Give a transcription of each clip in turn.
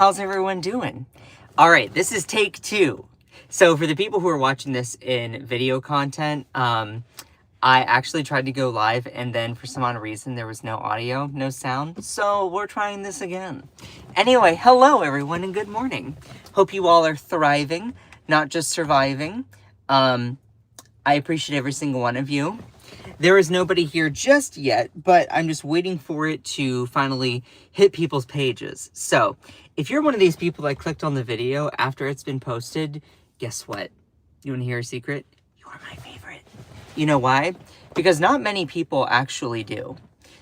How's everyone doing? All right, this is take two. So for the people who are watching this in video content, I actually tried to go live and then for some odd reason there was no audio, no sound. So we're trying this again. Anyway, hello everyone and good morning. Hope you all are thriving, not just surviving. I appreciate every single one of you. There is nobody here just yet, but I'm just waiting for it to finally hit people's pages. So, if you're one of these people that clicked on the video after it's been posted, guess what? You want to hear a secret? You are my favorite. You know why? Because not many people actually do.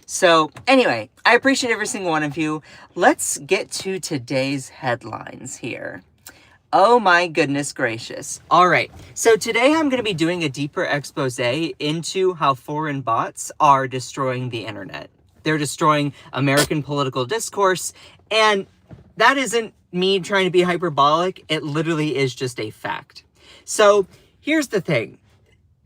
So, anyway, I appreciate every single one of you. Let's get to today's headlines here. Oh my goodness gracious. All right, so today I'm going to be doing a deeper expose into how foreign bots are destroying the internet. They're destroying American political discourse, and that isn't me trying to be hyperbolic. It literally is just a fact. So here's the thing.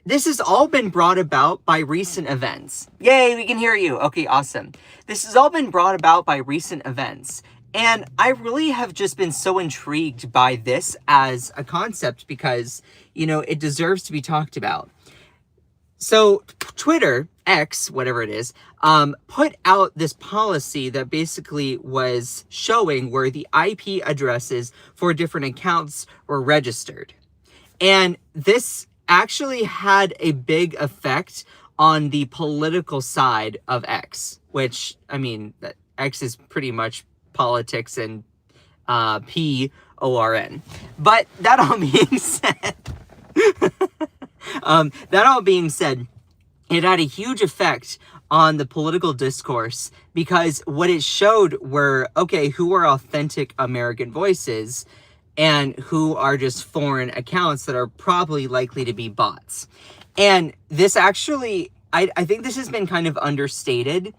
This has all been brought about by recent events. Yay, we can hear you. Okay, awesome. This has all been brought about by recent events. And I really have just been so intrigued by this as a concept because, you know, it deserves to be talked about. So Twitter, X, whatever it is, put out this policy that basically was showing where the IP addresses for different accounts were registered. And this actually had a big effect on the political side of X, which, I mean, X is pretty much politics and PORN. But that all being said, it had a huge effect on the political discourse because what it showed were, okay, who are authentic American voices and who are just foreign accounts that are probably likely to be bots. And this actually, I think this has been kind of understated,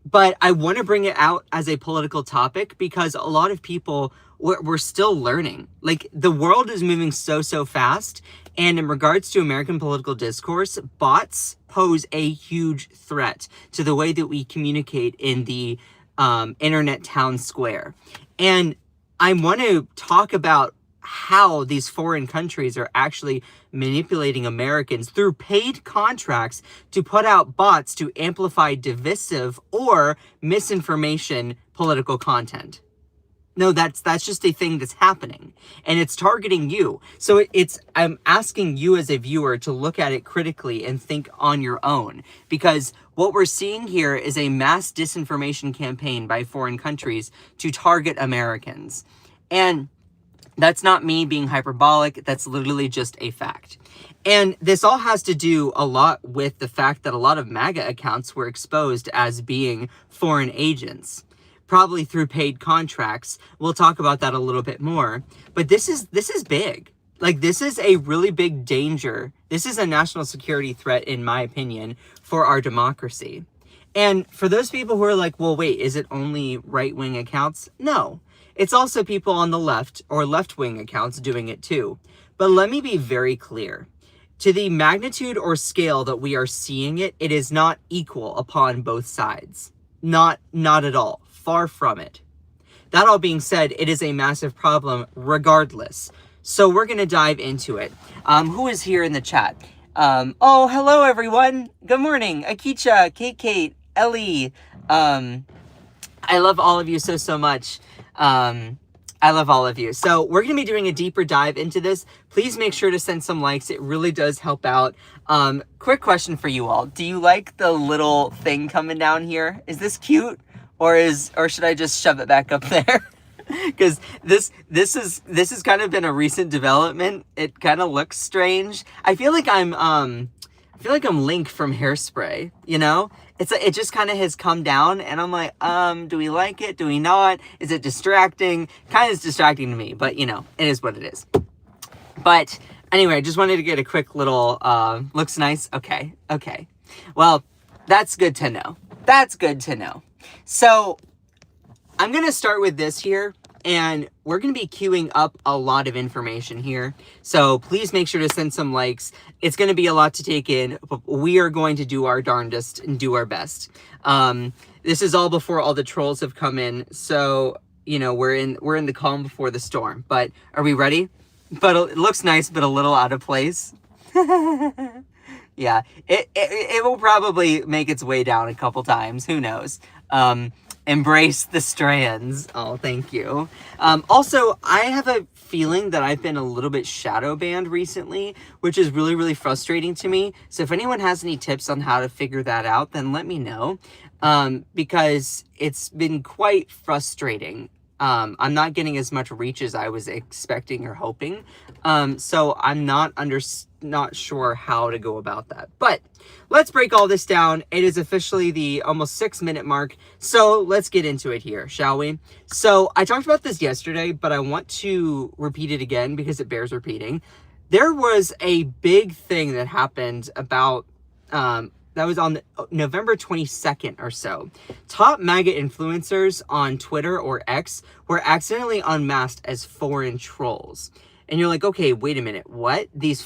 but I want to bring it out as a political topic because a lot of people, we're still learning. Like, the world is moving so fast. And in regards to American political discourse, bots pose a huge threat to the way that we communicate in the internet town square. And I want to talk about how these foreign countries are actually manipulating Americans through paid contracts to put out bots to amplify divisive or misinformation political content. No, that's just a thing that's happening, and it's targeting you. So I'm asking you as a viewer to look at it critically and think on your own, because what we're seeing here is a mass disinformation campaign by foreign countries to target Americans. And that's not me being hyperbolic. That's literally just a fact. And this all has to do a lot with the fact that a lot of MAGA accounts were exposed as being foreign agents, probably through paid contracts. We'll talk about that a little bit more. But this is big. Like, this is a really big danger. This is a national security threat, in my opinion, for our democracy. And for those people who are like, well, wait, is it only right-wing accounts? No. It's also people on the left or left-wing accounts doing it too. But let me be very clear. To the magnitude or scale that we are seeing it, it is not equal upon both sides. Not at all. Far from it. That all being said, it is a massive problem regardless. So we're going to dive into it. Who is here in the chat? Oh, hello everyone. Good morning. Akicha, Kate, Ellie. I love all of you so much. I love all of you. So we're going to be doing a deeper dive into this. Please make sure to send some likes. It really does help out. Quick question for you all. Do you like the little thing coming down here? Is this cute? Or should I just shove it back up there? Because this has kind of been a recent development. It kind of looks strange. I feel like I'm Link from Hairspray, you know? It just kind of has come down, and I'm like, do we like it? Do we not? Is it distracting? Kind of is distracting to me, but, you know, it is what it is. But anyway, I just wanted to get a quick little, looks nice? Okay. Well, that's good to know. That's good to know. So, I'm going to start with this here. And we're going to be queuing up a lot of information here. So please make sure to send some likes. It's going to be a lot to take in, but we are going to do our darndest and do our best. This is all before all the trolls have come in. So we're in the calm before the storm. But are we ready? But it looks nice, but a little out of place. Yeah, it will probably make its way down a couple times. Who knows? Embrace the strands. Oh, thank you. Also, I have a feeling that I've been a little bit shadow banned recently, which is really, really frustrating to me. So if anyone has any tips on how to figure that out, then let me know. Because it's been quite frustrating. I'm not getting as much reach as I was expecting or hoping. So I'm not sure how to go about that. But let's break all this down. It is officially the almost 6-minute mark. So let's get into it here, shall we? So I talked about this yesterday, but I want to repeat it again because it bears repeating. There was a big thing that happened about, that was on November 22nd or so. Top MAGA influencers on Twitter or X were accidentally unmasked as foreign trolls. And you're like, okay, wait a minute, what? These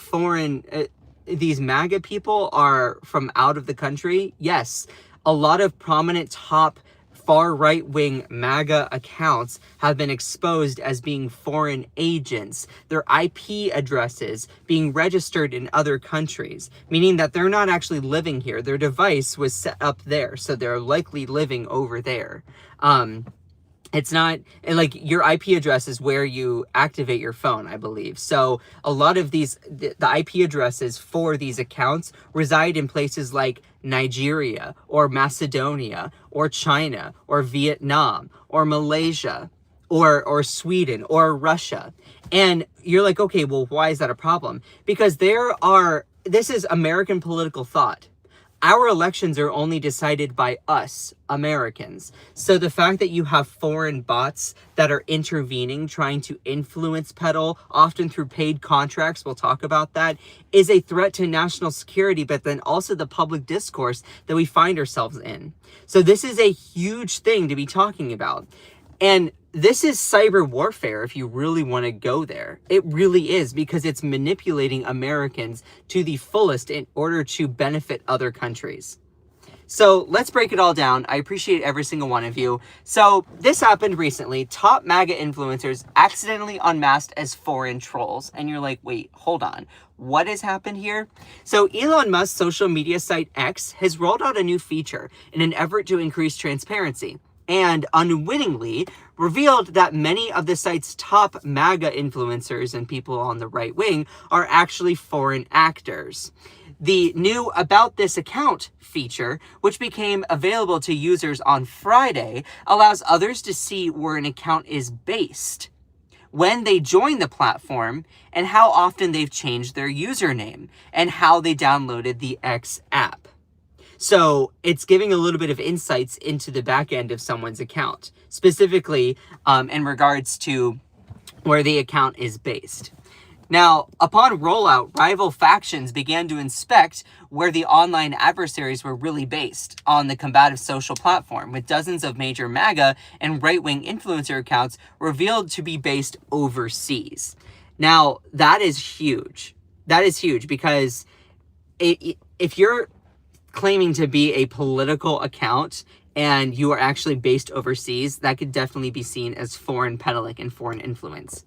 MAGA people are from out of the country? Yes, a lot of prominent top far right-wing MAGA accounts have been exposed as being foreign agents, their IP addresses being registered in other countries, meaning that they're not actually living here. Their device was set up there, so they're likely living over there. It's not, like, your IP address is where you activate your phone, I believe. So a lot of the IP addresses for these accounts reside in places like Nigeria or Macedonia or China or Vietnam or Malaysia or Sweden or Russia. And you're like, okay, well, why is that a problem? Because this is American political thought. Our elections are only decided by us, Americans. So the fact that you have foreign bots that are intervening, trying to influence peddle, often through paid contracts, we'll talk about that, is a threat to national security, but then also the public discourse that we find ourselves in. So this is a huge thing to be talking about. And this is cyber warfare if you really want to go there. It really is, because it's manipulating Americans to the fullest in order to benefit other countries. So let's break it all down. I appreciate every single one of you. So this happened recently. Top MAGA influencers accidentally unmasked as foreign trolls. And you're like, wait, hold on. What has happened here? So Elon Musk's social media site X has rolled out a new feature in an effort to increase transparency, and unwittingly revealed that many of the site's top MAGA influencers and people on the right wing are actually foreign actors. The new About This Account feature, which became available to users on Friday, allows others to see where an account is based, when they join the platform, and how often they've changed their username, and how they downloaded the X app. So it's giving a little bit of insights into the back end of someone's account, specifically in regards to where the account is based. Now, upon rollout, rival factions began to inspect where the online adversaries were really based on the combative social platform, with dozens of major MAGA and right-wing influencer accounts revealed to be based overseas. Now, that is huge. That is huge, because if you're claiming to be a political account and you are actually based overseas, that could definitely be seen as foreign peddling and foreign influence.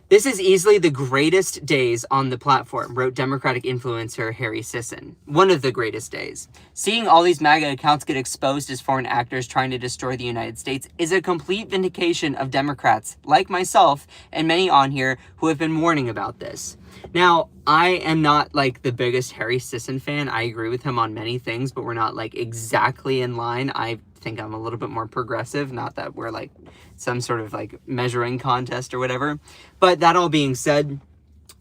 This is easily the greatest days on the platform, wrote Democratic influencer Harry Sisson. One of the greatest days. Seeing all these MAGA accounts get exposed as foreign actors trying to destroy the United States is a complete vindication of Democrats, like myself and many on here, who have been warning about this. Now, I am not like the biggest Harry Sisson fan. I agree with him on many things, but we're not like exactly in line. I think I'm a little bit more progressive, not that we're like some sort of like measuring contest or whatever. But that all being said,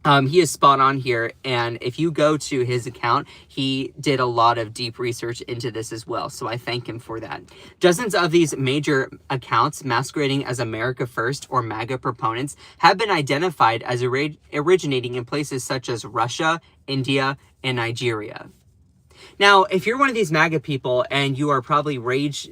he is spot on here, and if you go to his account, he did a lot of deep research into this as well, so I thank him for that. Dozens of these major accounts masquerading as America First or MAGA proponents have been identified as originating in places such as Russia, India, and Nigeria. Now, if you're one of these MAGA people and you are probably rage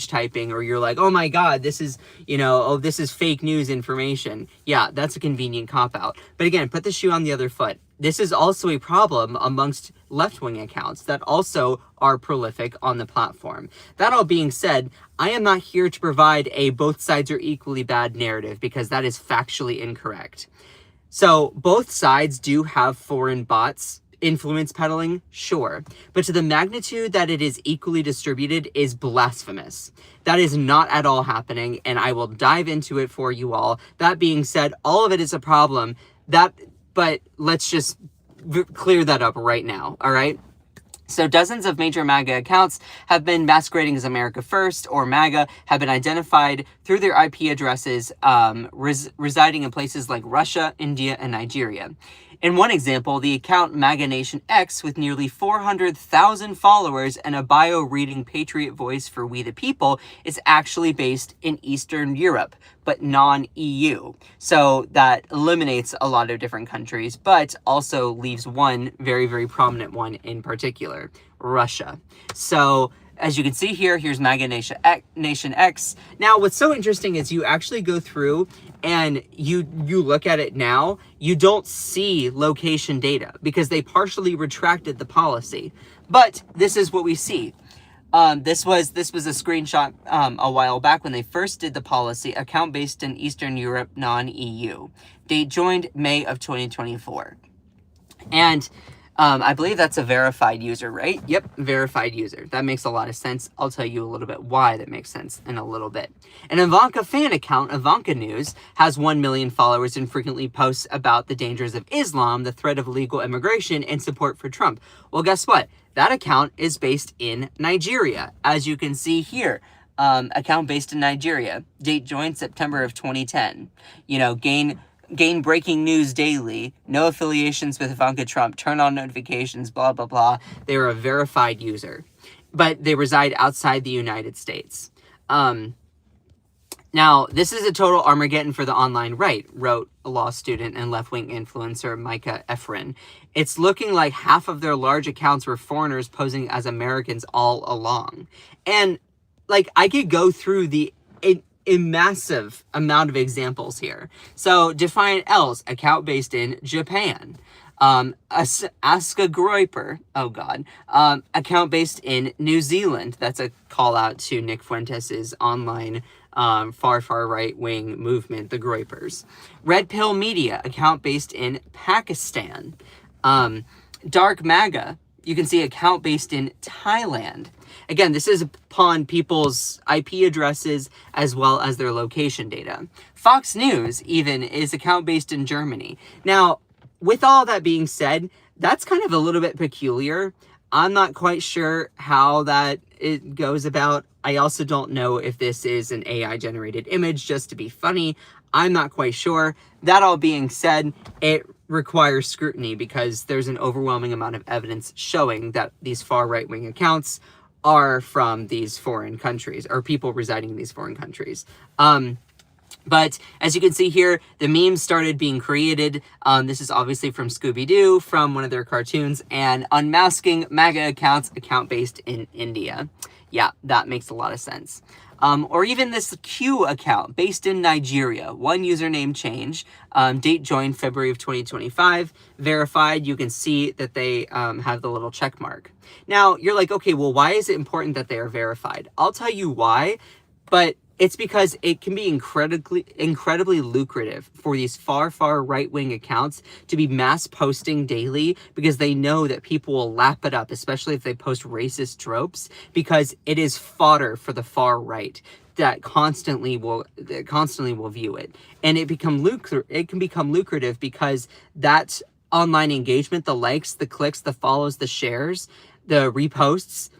typing, or you're like, oh my God, this is, this is fake news information. Yeah, that's a convenient cop-out. But again, put the shoe on the other foot. This is also a problem amongst left-wing accounts that also are prolific on the platform. That all being said, I am not here to provide a both sides are equally bad narrative, because that is factually incorrect. So both sides do have foreign bots influence peddling, sure, but to the magnitude that it is equally distributed is blasphemous. That is not at all happening, and I will dive into it for you all. That being said, all of it is a problem. But let's just clear that up right now, all right? So dozens of major MAGA accounts have been masquerading as America First or MAGA, have been identified through their IP addresses residing in places like Russia, India, and Nigeria. In one example, the account MAGA Nation X, with nearly 400,000 followers and a bio reading Patriot Voice for We the People, is actually based in Eastern Europe, but non-EU. So that eliminates a lot of different countries, but also leaves one very, very prominent one in particular, Russia. So as you can see here, here's MAGA Nation X. Now, what's so interesting is you actually go through and you look at it now, you don't see location data because they partially retracted the policy. But this is what we see. This was a screenshot a while back when they first did the policy, account based in Eastern Europe, non-EU. Date joined May of 2024. And I believe that's a verified user, right? Yep, verified user. That makes a lot of sense. I'll tell you a little bit why that makes sense in a little bit. An Ivanka fan account, Ivanka News, has 1 million followers and frequently posts about the dangers of Islam, the threat of illegal immigration, and support for Trump. Well, guess what? That account is based in Nigeria, as you can see here. Account based in Nigeria. Date joined September of 2010. Gain breaking news daily, no affiliations with Ivanka Trump, turn on notifications, blah, blah, blah. They are a verified user, but they reside outside the United States. Now, this is a total Armageddon for the online right, wrote a law student and left-wing influencer Micah Efren. It's looking like half of their large accounts were foreigners posing as Americans all along. And, I could go through a massive amount of examples here. So Defiant L's account based in Japan. Aska Groiper, account based in New Zealand. That's a call out to Nick Fuentes' online far right wing movement, the Groipers. Red Pill Media, account based in Pakistan. Dark MAGA, you can see account based in Thailand. Again, this is upon people's IP addresses as well as their location data. Fox News, even, is account based in Germany. Now, with all that being said, that's kind of a little bit peculiar. I'm not quite sure how that it goes about. I also don't know if this is an AI-generated image just to be funny. I'm not quite sure. That all being said, it requires scrutiny because there's an overwhelming amount of evidence showing that these far right-wing accounts are from these foreign countries, or people residing in these foreign countries. But as you can see here, the memes started being created. This is obviously from Scooby-Doo, from one of their cartoons, and unmasking MAGA accounts, account based in India. Yeah, that makes a lot of sense. Or even this Q account based in Nigeria, one username change, date joined February of 2025, verified. You can see that they have the little check mark. Now you're like, okay, well, why is it important that they are verified? I'll tell you why, but it's because it can be incredibly lucrative for these far right-wing accounts to be mass posting daily because they know that people will lap it up, especially if they post racist tropes, because it is fodder for the far right that constantly will view it. And it can become lucrative because that online engagement, the likes, the clicks, the follows, the shares, the reposts,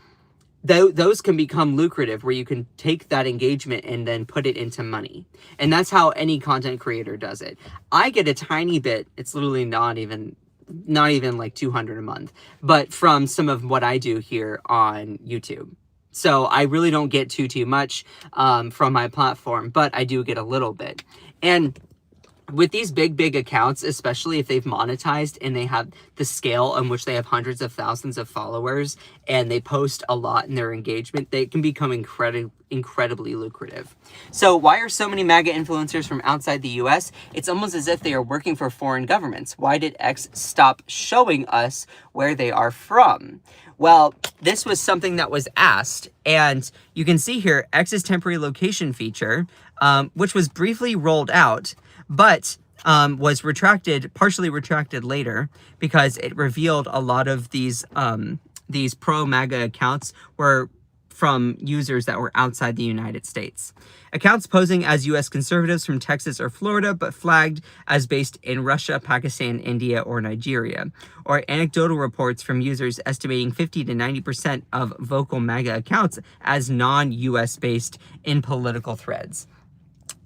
those can become lucrative where you can take that engagement and then put it into money. And that's how any content creator does it. I get a tiny bit, it's literally not even like 200 a month, but from some of what I do here on YouTube. So I really don't get too much from my platform, but I do get a little bit. And with these big accounts, especially if they've monetized and they have the scale in which they have hundreds of thousands of followers and they post a lot in their engagement, they can become incredibly lucrative. So why are so many MAGA influencers from outside the US? It's almost as if they are working for foreign governments. Why did X stop showing us where they are from? Well, this was something that was asked, and you can see here X's temporary location feature, which was briefly rolled out, but was partially retracted later because it revealed a lot of these pro-MAGA accounts were from users that were outside the United States. Accounts posing as U.S. conservatives from Texas or Florida, but flagged as based in Russia, Pakistan, India, or Nigeria. Or anecdotal reports from users estimating 50 to 90% of vocal MAGA accounts as non-U.S. based in political threads.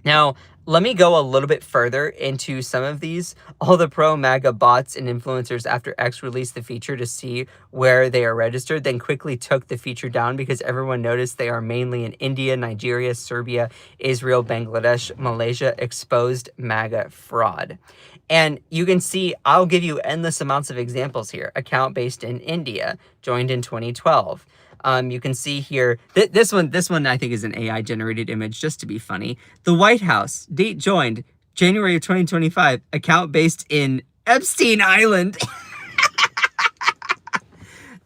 Now, let me go a little bit further into some of these. All the pro-MAGA bots and influencers after X released the feature to see where they are registered, then quickly took the feature down because everyone noticed they are mainly in India, Nigeria, Serbia, Israel, Bangladesh, Malaysia, exposed MAGA fraud. And you can see, I'll give you endless amounts of examples here. Account based in India, joined in 2012. You can see here, this one I think is an AI generated image just to be funny. The White House, date joined, January of 2025, account based in Epstein Island.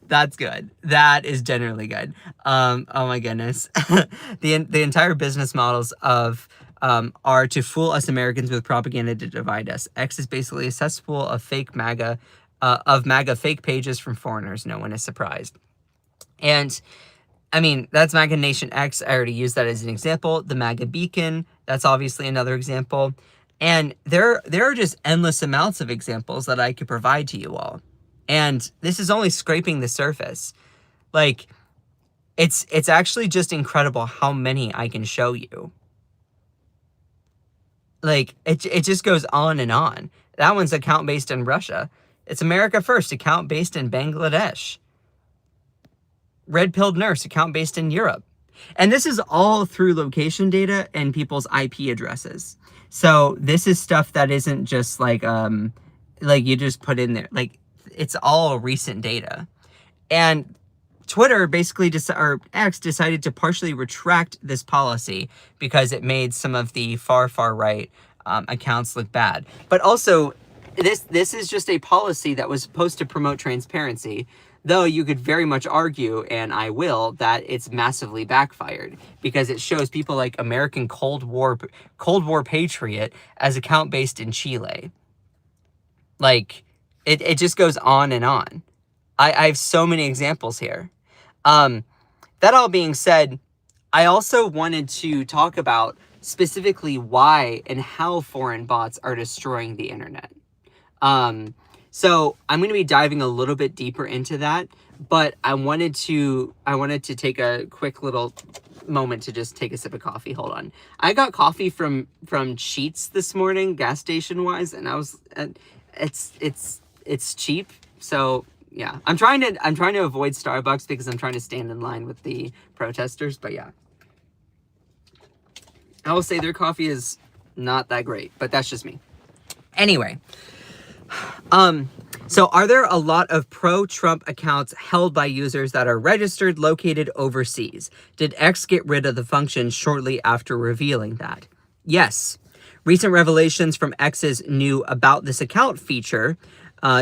That's good. That is generally good. Oh my goodness. The entire business models of are to fool us Americans with propaganda to divide us. X is basically a cesspool of MAGA fake pages from foreigners. No one is surprised. And I mean, that's MAGA Nation X. I already used that as an example. The MAGA Beacon, that's obviously another example. And there are just endless amounts of examples that I could provide to you all. And this is only scraping the surface. Like, it's actually just incredible how many I can show you. Like, it just goes on and on. That one's account based in Russia. It's America First, account based in Bangladesh. Red Pilled Nurse, account based in Europe. And this is all through location data and people's IP addresses. So this is stuff that isn't just like you just put in there. Like, it's all recent data. And Twitter basically X decided to partially retract this policy because it made some of the far right accounts look bad. But also, this is just a policy that was supposed to promote transparency. Though you could very much argue, and I will, that it's massively backfired because it shows people like American Cold War Patriot as account based in Chile. Like, it just goes on and on. I have so many examples here. That all being said, I also wanted to talk about specifically why and how foreign bots are destroying the internet. So I'm going to be diving a little bit deeper into that, but I wanted to take a quick little moment to just take a sip of coffee. Hold on. I got coffee from Sheetz this morning, gas station wise, and I was, it's cheap. So yeah, I'm trying to avoid Starbucks because I'm trying to stand in line with the protesters, but yeah. I will say their coffee is not that great, but that's just me. Anyway, so are there a lot of pro-Trump accounts held by users that are registered located overseas? Did X get rid of the function shortly after revealing that? Yes. Recent revelations from X's new About This Account feature,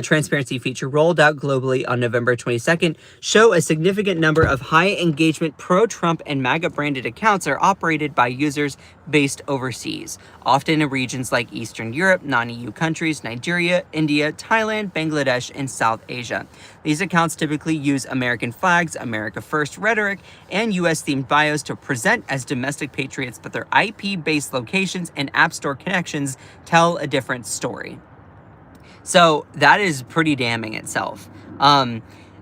transparency feature rolled out globally on November 22nd, show a significant number of high engagement pro-Trump and MAGA branded accounts are operated by users based overseas, often in regions like Eastern Europe, non-EU countries, Nigeria, India, Thailand, Bangladesh, and South Asia. These accounts typically use American flags, America First rhetoric, and US-themed bios to present as domestic patriots, but their IP-based locations and App Store connections tell a different story. So that is pretty damning itself.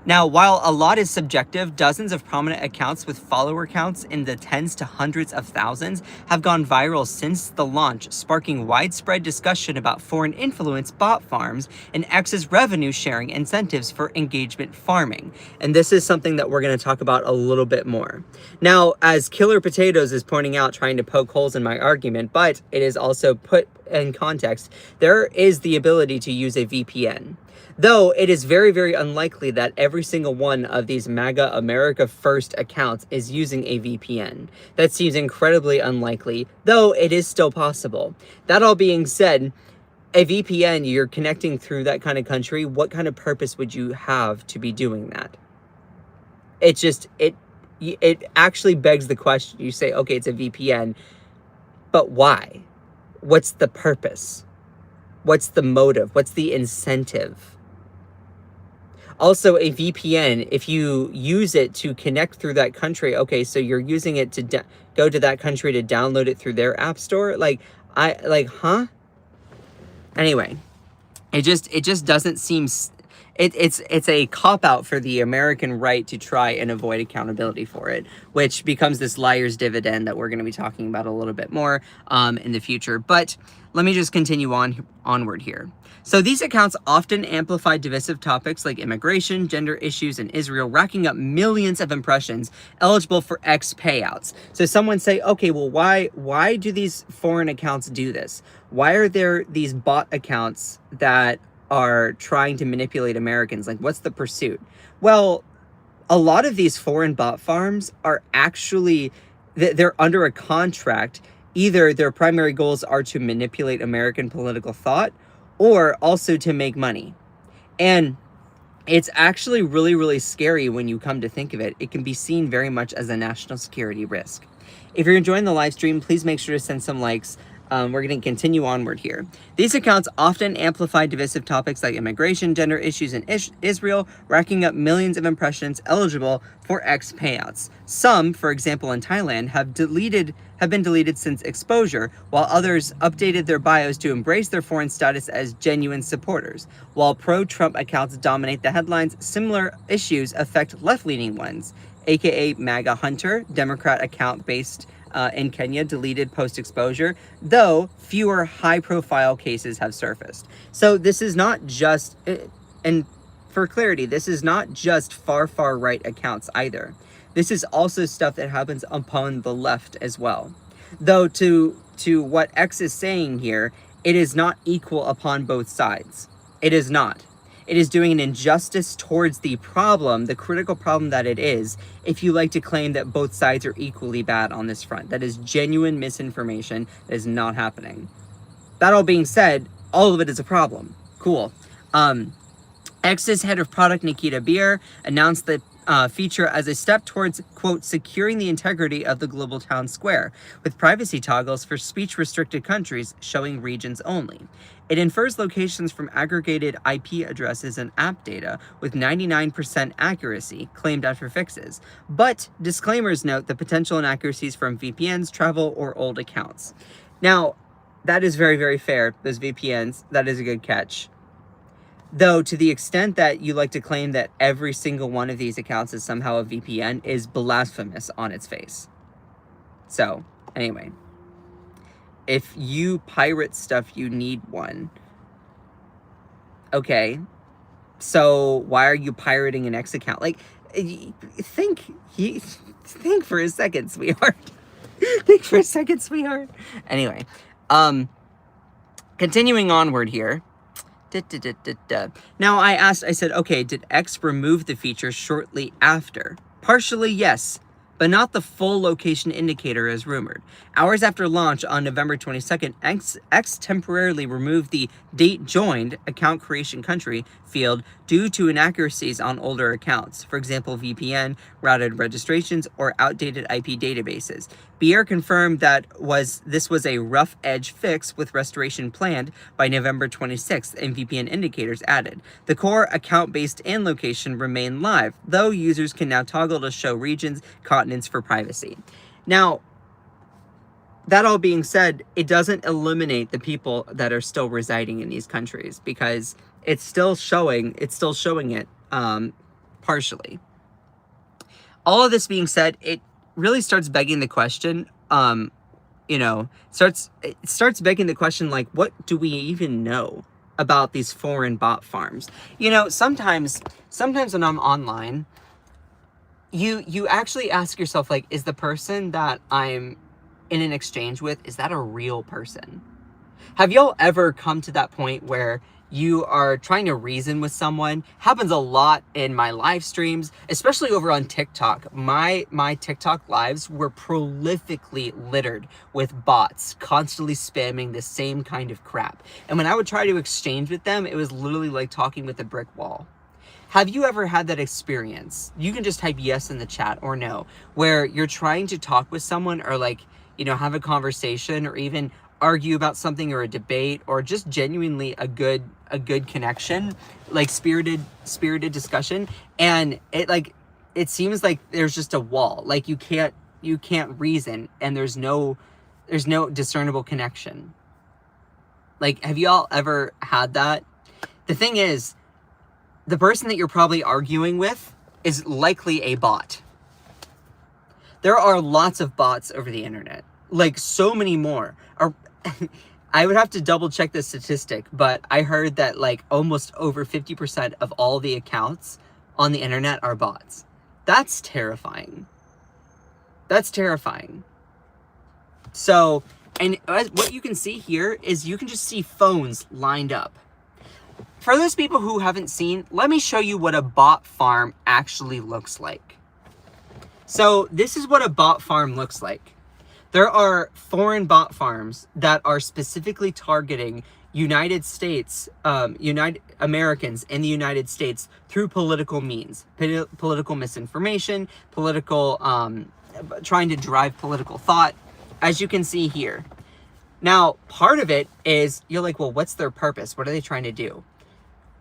Now, while a lot is subjective, dozens of prominent accounts with follower counts in the tens to hundreds of thousands have gone viral since the launch, sparking widespread discussion about foreign influence bot farms and X's revenue sharing incentives for engagement farming. And this is something that we're going to talk about a little bit more. Now, as Killer Potatoes is pointing out, trying to poke holes in my argument, but it is also put in context, there is the ability to use a VPN. Though it is very, very unlikely that every single one of these MAGA America First accounts is using a VPN. That seems incredibly unlikely, though it is still possible. That all being said, a VPN, you're connecting through that kind of country, what kind of purpose would you have to be doing that? It actually begs the question. You say, okay, it's a VPN, but why? What's the purpose? What's the motive? What's the incentive? Also, a VPN, if you use it to connect through that country, okay, so you're using it to go to that country to download it through their app store? Huh? Anyway, it just doesn't seem... It's a cop-out for the American right to try and avoid accountability for it, which becomes this liar's dividend that we're going to be talking about a little bit more in the future. But let me just continue onward here. So these accounts often amplify divisive topics like immigration, gender issues, and Israel, racking up millions of impressions eligible for X payouts. So someone say, okay, well, why do these foreign accounts do this? Why are there these bot accounts that are trying to manipulate Americans? Like, what's the pursuit? Well, a lot of these foreign bot farms are actually, they're under a contract. Either their primary goals are to manipulate American political thought or also to make money. And it's actually really, really scary when you come to think of it. It can be seen very much as a national security risk. If you're enjoying the live stream, please make sure to send some likes. We're going to continue onward here. These accounts often amplify divisive topics like immigration, gender issues, and Israel, racking up millions of impressions eligible for X payouts. Some, for example in Thailand, have been deleted since exposure, while others updated their bios to embrace their foreign status as genuine supporters. While pro-Trump accounts dominate the headlines, similar issues affect left-leaning ones, aka MAGA Hunter, Democrat account based in Kenya, deleted post-exposure, though fewer high-profile cases have surfaced. So this is not just, and for clarity, this is not just far right accounts either. This is also stuff that happens upon the left as well. Though to what X is saying here, it is not equal upon both sides. It is not. It is doing an injustice towards the problem, the critical problem that it is, if you like to claim that both sides are equally bad on this front. That is genuine misinformation that is not happening. That all being said, all of it is a problem. Cool. X's head of product, Nikita Beer, announced the feature as a step towards, quote, securing the integrity of the global town square, with privacy toggles for speech-restricted countries showing regions only. It infers locations from aggregated IP addresses and app data with 99% accuracy, claimed after fixes. But disclaimers note the potential inaccuracies from VPNs, travel, or old accounts. Now, that is very, very fair, those VPNs. That is a good catch. Though, to the extent that you like to claim that every single one of these accounts is somehow a VPN is blasphemous on its face. So, anyway. If you pirate stuff, you need one. Okay. So, why are you pirating an X account? Like, think for a second, sweetheart. Think for a second, sweetheart. Anyway. Continuing onward here. Now, I said, okay, did X remove the feature shortly after? Partially, yes, but not the full location indicator as rumored. Hours after launch on November 22nd, X temporarily removed the date joined account creation country field due to inaccuracies on older accounts, for example, VPN, routed registrations, or outdated IP databases. Beer confirmed that this was a rough edge fix with restoration planned by November 26th and VPN indicators added. The core account-based and location remain live, though users can now toggle to show regions, continents for privacy. Now, that all being said, it doesn't eliminate the people that are still residing in these countries because it's still showing it partially. All of this being said, it really starts begging the question, it starts begging the question, like, what do we even know about these foreign bot farms? Sometimes when I'm online, you actually ask yourself, like, is the person that I'm in an exchange with, is that a real person? Have y'all ever come to that point where you are trying to reason with someone? Happens a lot in my live streams, especially over on TikTok. My TikTok lives were prolifically littered with bots constantly spamming the same kind of crap. And when I would try to exchange with them, it was literally like talking with a brick wall. Have you ever had that experience? You can just type yes in the chat or no, where you're trying to talk with someone or have a conversation or even argue about something or a debate or just genuinely a good connection, like spirited discussion, and it seems like there's just a wall, like you can't reason, and there's no discernible connection. Like, have y'all ever had that? The thing is, the person that you're probably arguing with is likely a bot. There are lots of bots over the internet, like so many more. I would have to double check the statistic, but I heard that like almost over 50% of all the accounts on the internet are bots. That's terrifying. That's terrifying. So, and what you can see here is you can just see phones lined up. For those people who haven't seen, let me show you what a bot farm actually looks like. So this is what a bot farm looks like. There are foreign bot farms that are specifically targeting United States, Americans in the United States through political means, political misinformation, trying to drive political thought, as you can see here. Now, part of it is, you're like, well, what's their purpose? What are they trying to do?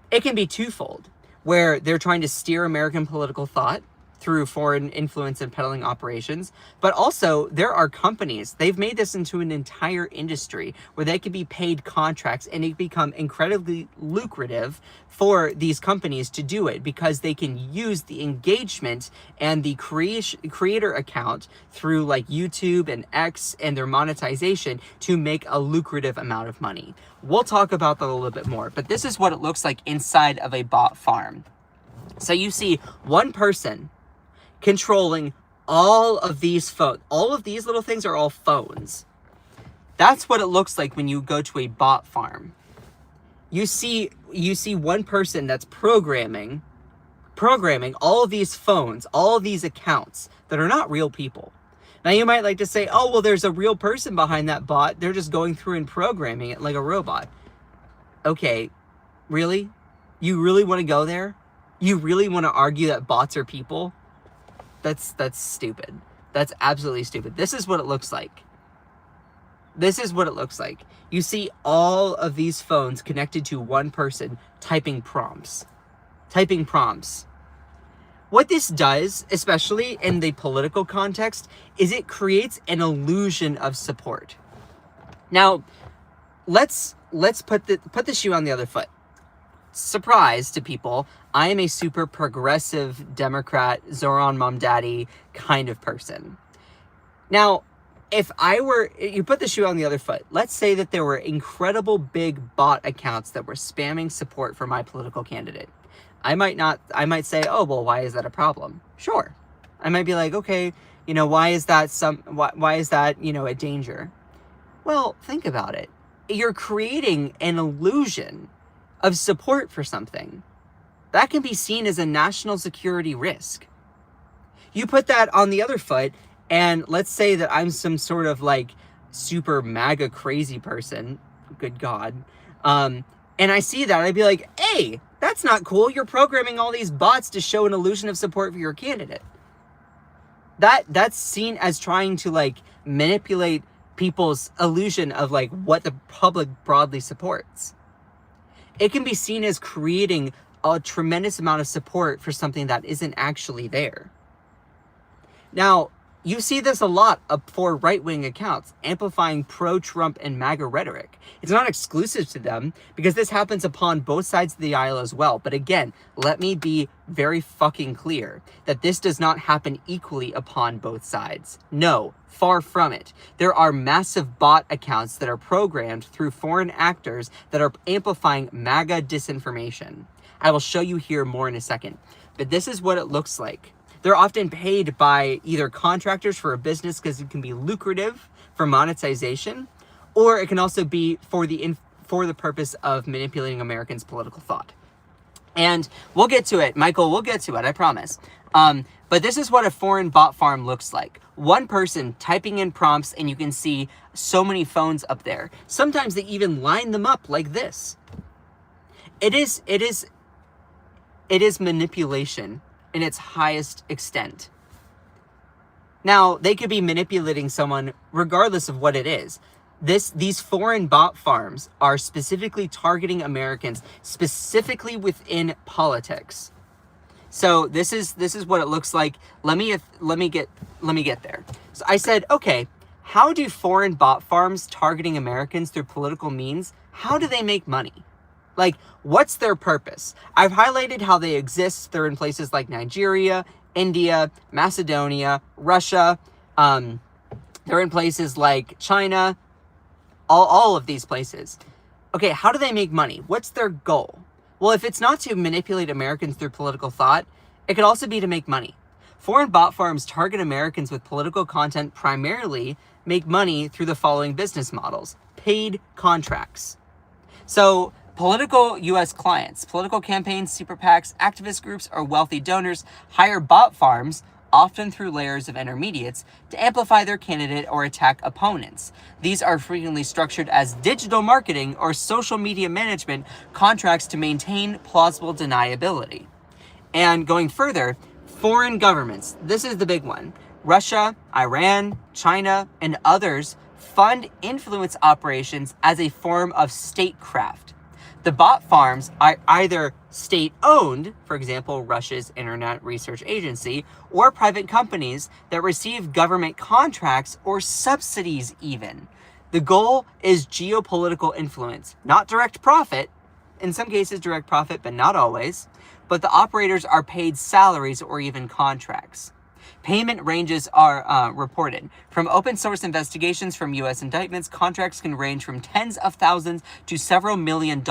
It can be twofold, where they're trying to steer American political thought through foreign influence and peddling operations, but also there are companies, they've made this into an entire industry where they can be paid contracts, and it become incredibly lucrative for these companies to do it because they can use the engagement and the creator account through like YouTube and X and their monetization to make a lucrative amount of money. We'll talk about that a little bit more, but this is what it looks like inside of a bot farm. So you see one person controlling all of these phones. All of these little things are all phones. That's what it looks like when you go to a bot farm. You see one person that's programming all of these phones, all of these accounts that are not real people. Now you might like to say, oh, well, there's a real person behind that bot. They're just going through and programming it like a robot. Okay, really? You really want to go there? You really want to argue that bots are people? That's stupid. That's absolutely stupid. This is what it looks like. This is what it looks like. You see all of these phones connected to one person typing prompts. What this does, especially in the political context, is it creates an illusion of support. Now, let's put the shoe on the other foot. Surprise to people, I am a super progressive Democrat, Zoran Mom Daddy kind of person. Now, if you put the shoe on the other foot, let's say that there were incredible big bot accounts that were spamming support for my political candidate. I might say, oh, well, why is that a problem? Sure. I might be like, okay, why is that a danger? Well, think about it. You're creating an illusion of support for something. That can be seen as a national security risk. You put that on the other foot, and let's say that I'm some sort of like super MAGA crazy person, good God, and I see that, I'd be like, hey, that's not cool. You're programming all these bots to show an illusion of support for your candidate. That's seen as trying to like manipulate people's illusion of like what the public broadly supports. It can be seen as creating a tremendous amount of support for something that isn't actually there. Now, You see this a lot for right-wing accounts, amplifying pro-Trump and MAGA rhetoric. It's not exclusive to them, because this happens upon both sides of the aisle as well. But again, let me be very fucking clear that this does not happen equally upon both sides. No, far from it. There are massive bot accounts that are programmed through foreign actors that are amplifying MAGA disinformation. I will show you here more in a second. But this is what it looks like. They're often paid by either contractors for a business because it can be lucrative for monetization, or it can also be for the purpose of manipulating Americans' political thought. And we'll get to it, Michael, we'll get to it, I promise. But this is what a foreign bot farm looks like. One person typing in prompts, and you can see so many phones up there. Sometimes they even line them up like this. It is manipulation in its highest extent. Now, they could be manipulating someone regardless of what it is. These foreign bot farms are specifically targeting Americans, specifically within politics. So this is what it looks like. Let me get there. So I said, okay, how do foreign bot farms targeting Americans through political means, how do they make money? Like, what's their purpose? I've highlighted how they exist. They're in places like Nigeria, India, Macedonia, Russia. They're in places like China, all of these places. Okay, how do they make money? What's their goal? Well, if it's not to manipulate Americans through political thought, it could also be to make money. Foreign bot farms target Americans with political content, primarily make money through the following business models: paid contracts. So, political U.S. clients, political campaigns, super PACs, activist groups, or wealthy donors hire bot farms, often through layers of intermediates, to amplify their candidate or attack opponents. These are frequently structured as digital marketing or social media management contracts to maintain plausible deniability. And going further, foreign governments. This is the big one. Russia, Iran, China, and others fund influence operations as a form of statecraft. The bot farms are either state-owned, for example, Russia's Internet Research Agency, or private companies that receive government contracts or subsidies even. The goal is geopolitical influence, not direct profit. In some cases, direct profit, but not always. But the operators are paid salaries or even contracts. Payment ranges are reported. From open source investigations from U.S. indictments, contracts can range from tens of thousands to several $1 million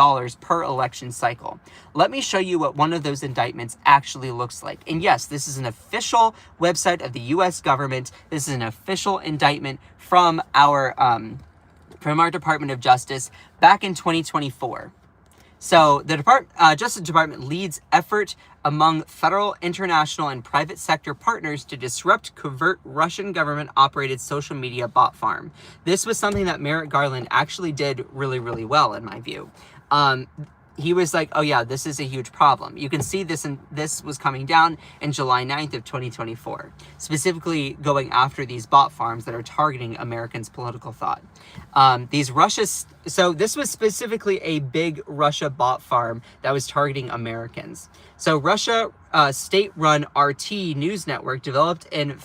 per election cycle. Let me show you what one of those indictments actually looks like. And yes, this is an official website of the U.S. government. This is an official indictment from our Department of Justice back in 2024. So the Justice Department leads effort among federal, international, and private sector partners to disrupt covert Russian government-operated social media bot farm. This was something that Merrick Garland actually did really, really well, in my view. He was like, oh yeah, this is a huge problem. You can see this, and this was coming down in July 9th of 2024, specifically going after these bot farms that are targeting Americans' political thought. So this was specifically a big Russia bot farm that was targeting Americans. So Russia, state-run RT news network developed in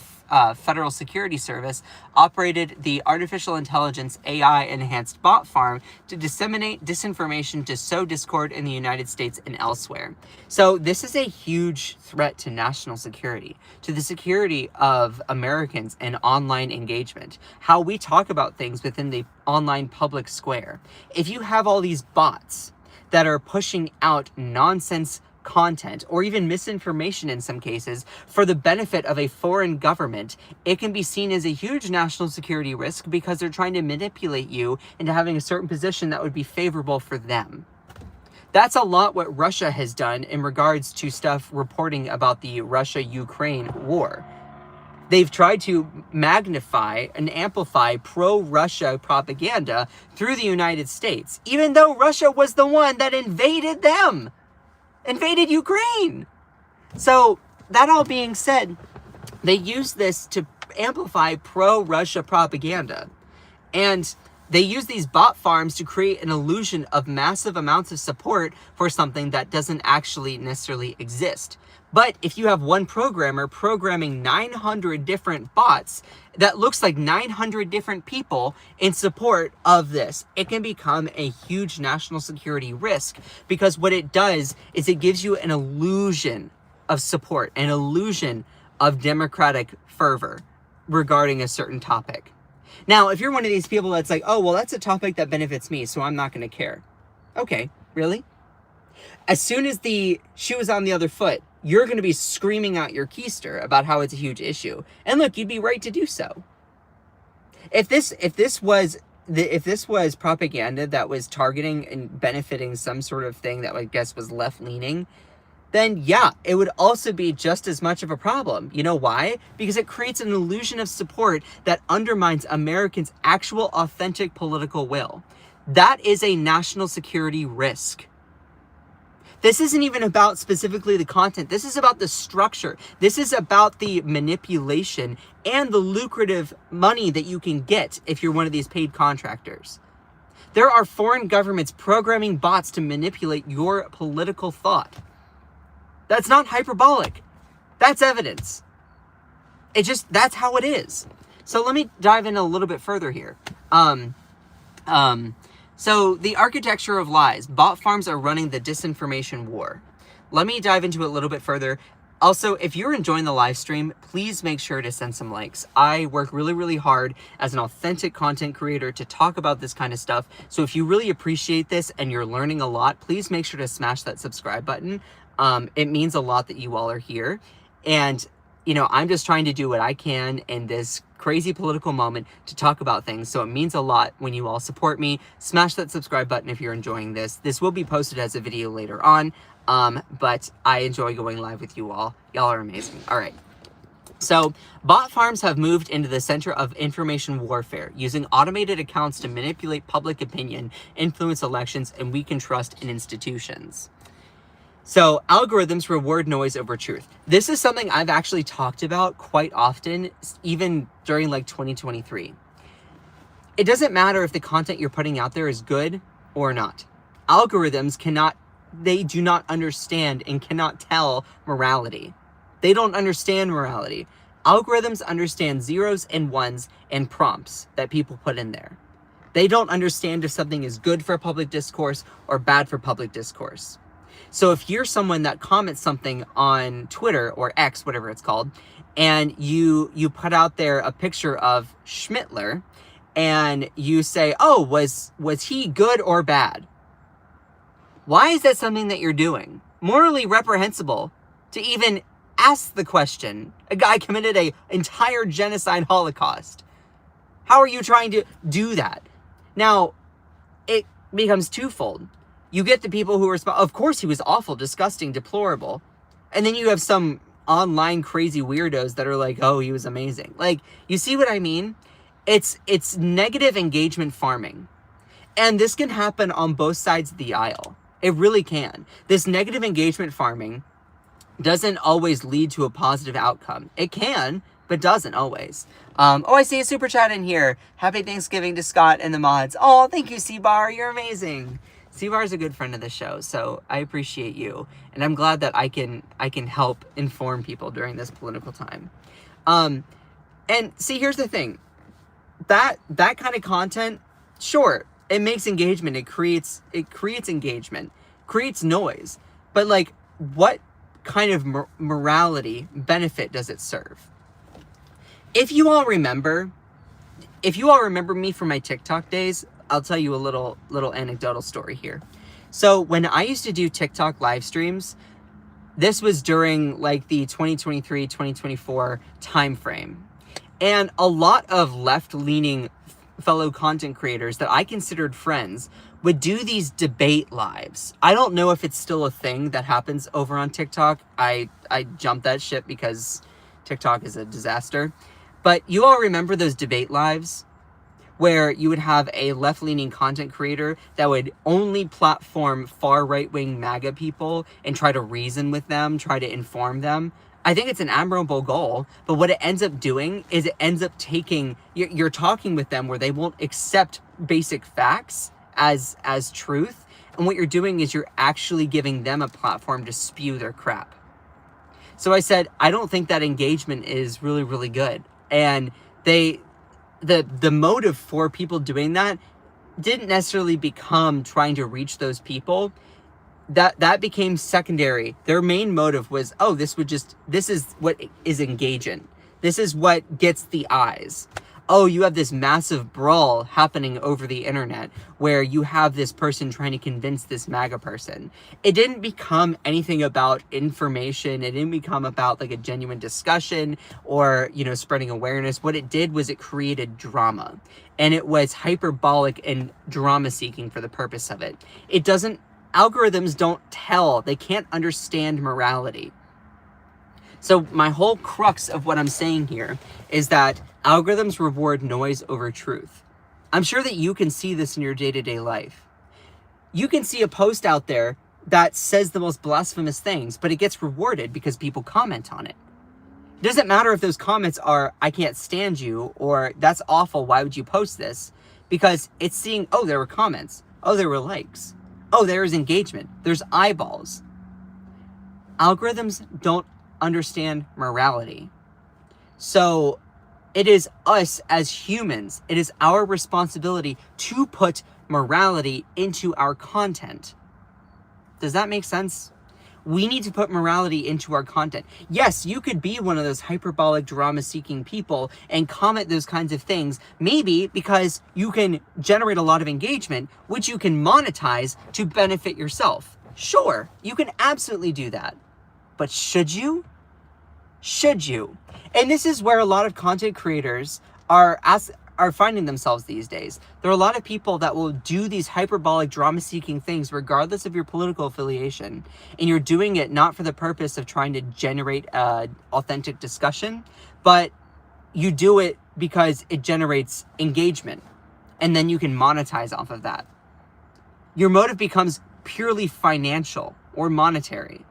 Federal Security Service, operated the artificial intelligence AI-enhanced bot farm to disseminate disinformation to sow discord in the United States and elsewhere. So this is a huge threat to national security, to the security of Americans and online engagement, how we talk about things within the online public square. If you have all these bots that are pushing out nonsense content or even misinformation in some cases for the benefit of a foreign government, it can be seen as a huge national security risk because they're trying to manipulate you into having a certain position that would be favorable for them. That's a lot what Russia has done in regards to stuff reporting about the Russia-Ukraine war. They've tried to magnify and amplify pro-Russia propaganda through the United States, even though Russia was the one that invaded them. Invaded Ukraine. So that all being said, they use this to amplify pro-Russia propaganda. And They use these bot farms to create an illusion of massive amounts of support for something that doesn't actually necessarily exist. But if you have one programmer programming 900 different bots, that looks like 900 different people in support of this, it can become a huge national security risk, because what it does is it gives you an illusion of support, an illusion of democratic fervor regarding a certain topic. Now, if you're one of these people that's like, oh, well, that's a topic that benefits me, so I'm not going to care. Okay, really? As soon as the shoe is on the other foot, you're going to be screaming out your keister about how it's a huge issue. And look, you'd be right to do so. If this was propaganda that was targeting and benefiting some sort of thing that I guess was left-leaning, then yeah, it would also be just as much of a problem. You know why? Because it creates an illusion of support that undermines Americans' actual authentic political will. That is a national security risk. This isn't even about specifically the content. This is about the structure. This is about the manipulation and the lucrative money that you can get if you're one of these paid contractors. There are foreign governments programming bots to manipulate your political thought. That's not hyperbolic. That's evidence. That's how it is. So let me dive in a little bit further here. So the architecture of lies. Bot farms are running the disinformation war. Let me dive into it a little bit further. Also, if you're enjoying the live stream, please make sure to send some likes. I work really, really hard as an authentic content creator to talk about this kind of stuff. So if you really appreciate this and you're learning a lot, please make sure to smash that subscribe button. It means a lot that you all are here. And, you know, I'm just trying to do what I can in this crazy political moment to talk about things. So it means a lot when you all support me. Smash that subscribe button if you're enjoying this. This will be posted as a video later on. But I enjoy going live with you all. Y'all are amazing. All right. So bot farms have moved into the center of information warfare, using automated accounts to manipulate public opinion, influence elections, and weaken trust in institutions. So algorithms reward noise over truth. This is something I've actually talked about quite often, even during like 2023. It doesn't matter if the content you're putting out there is good or not. Algorithms they do not understand and cannot tell morality. They don't understand morality. Algorithms understand zeros and ones and prompts that people put in there. They don't understand if something is good for public discourse or bad for public discourse. So if you're someone that comments something on Twitter or X, whatever it's called, and you put out there a picture of Schmittler and you say, oh, was he good or bad? Why is that something that you're doing? Morally reprehensible to even ask the question. A guy committed an entire genocide holocaust. How are you trying to do that? Now, it becomes twofold. You get the people who are, of course he was awful, disgusting, deplorable. And then you have some online crazy weirdos that are like, oh, he was amazing. Like, you see what I mean? It's negative engagement farming. And this can happen on both sides of the aisle. It really can. This negative engagement farming doesn't always lead to a positive outcome. It can, but doesn't always. Oh, I see a super chat in here. Happy Thanksgiving to Scott and the mods. Oh, thank you, C-Bar. You're amazing. C-Bar is a good friend of the show, so I appreciate you. And I'm glad that I can help inform people during this political time. And see, here's the thing. That kind of content, sure, it makes engagement. It creates engagement, creates noise. But like, what kind of morality benefit does it serve? If you all remember me from my TikTok days, I'll tell you a little anecdotal story here. So when I used to do TikTok live streams, this was during like the 2023, 2024 time frame. And a lot of left-leaning fellow content creators that I considered friends would do these debate lives. I don't know if it's still a thing that happens over on TikTok. I jumped that ship because TikTok is a disaster. But you all remember those debate lives where you would have a left-leaning content creator that would only platform far right-wing MAGA people and try to reason with them, try to inform them? I think it's an admirable goal, but what it ends up doing is it ends up taking, you're talking with them where they won't accept basic facts as truth. And what you're doing is you're actually giving them a platform to spew their crap. So I said, I don't think that engagement is really, really good. And the motive for people doing that didn't necessarily become trying to reach those people. That became secondary. Their main motive was, oh, this is what is engaging. This is what gets the eyes. Oh, you have this massive brawl happening over the internet where you have this person trying to convince this MAGA person. It didn't become anything about information. It didn't become about like a genuine discussion or, spreading awareness. What it did was it created drama, and it was hyperbolic and drama seeking for the purpose of it. Algorithms don't tell. They can't understand morality. So my whole crux of what I'm saying here is that algorithms reward noise over truth. I'm sure that you can see this in your day-to-day life. You can see a post out there that says the most blasphemous things, but it gets rewarded because people comment on it. It doesn't matter if those comments are, I can't stand you, or that's awful, why would you post this? Because it's seeing, oh, there were comments. Oh, there were likes. Oh, there is engagement. There's eyeballs. Algorithms don't understand morality. So it is us as humans, it is our responsibility to put morality into our content. Does that make sense? We need to put morality into our content. Yes, you could be one of those hyperbolic drama-seeking people and comment those kinds of things, maybe because you can generate a lot of engagement, which you can monetize to benefit yourself. Sure, you can absolutely do that. But should you? Should you? And this is where a lot of content creators are finding themselves these days. There are a lot of people that will do these hyperbolic drama-seeking things regardless of your political affiliation. And you're doing it not for the purpose of trying to generate authentic discussion, but you do it because it generates engagement. And then you can monetize off of that. Your motive becomes purely financial or monetary.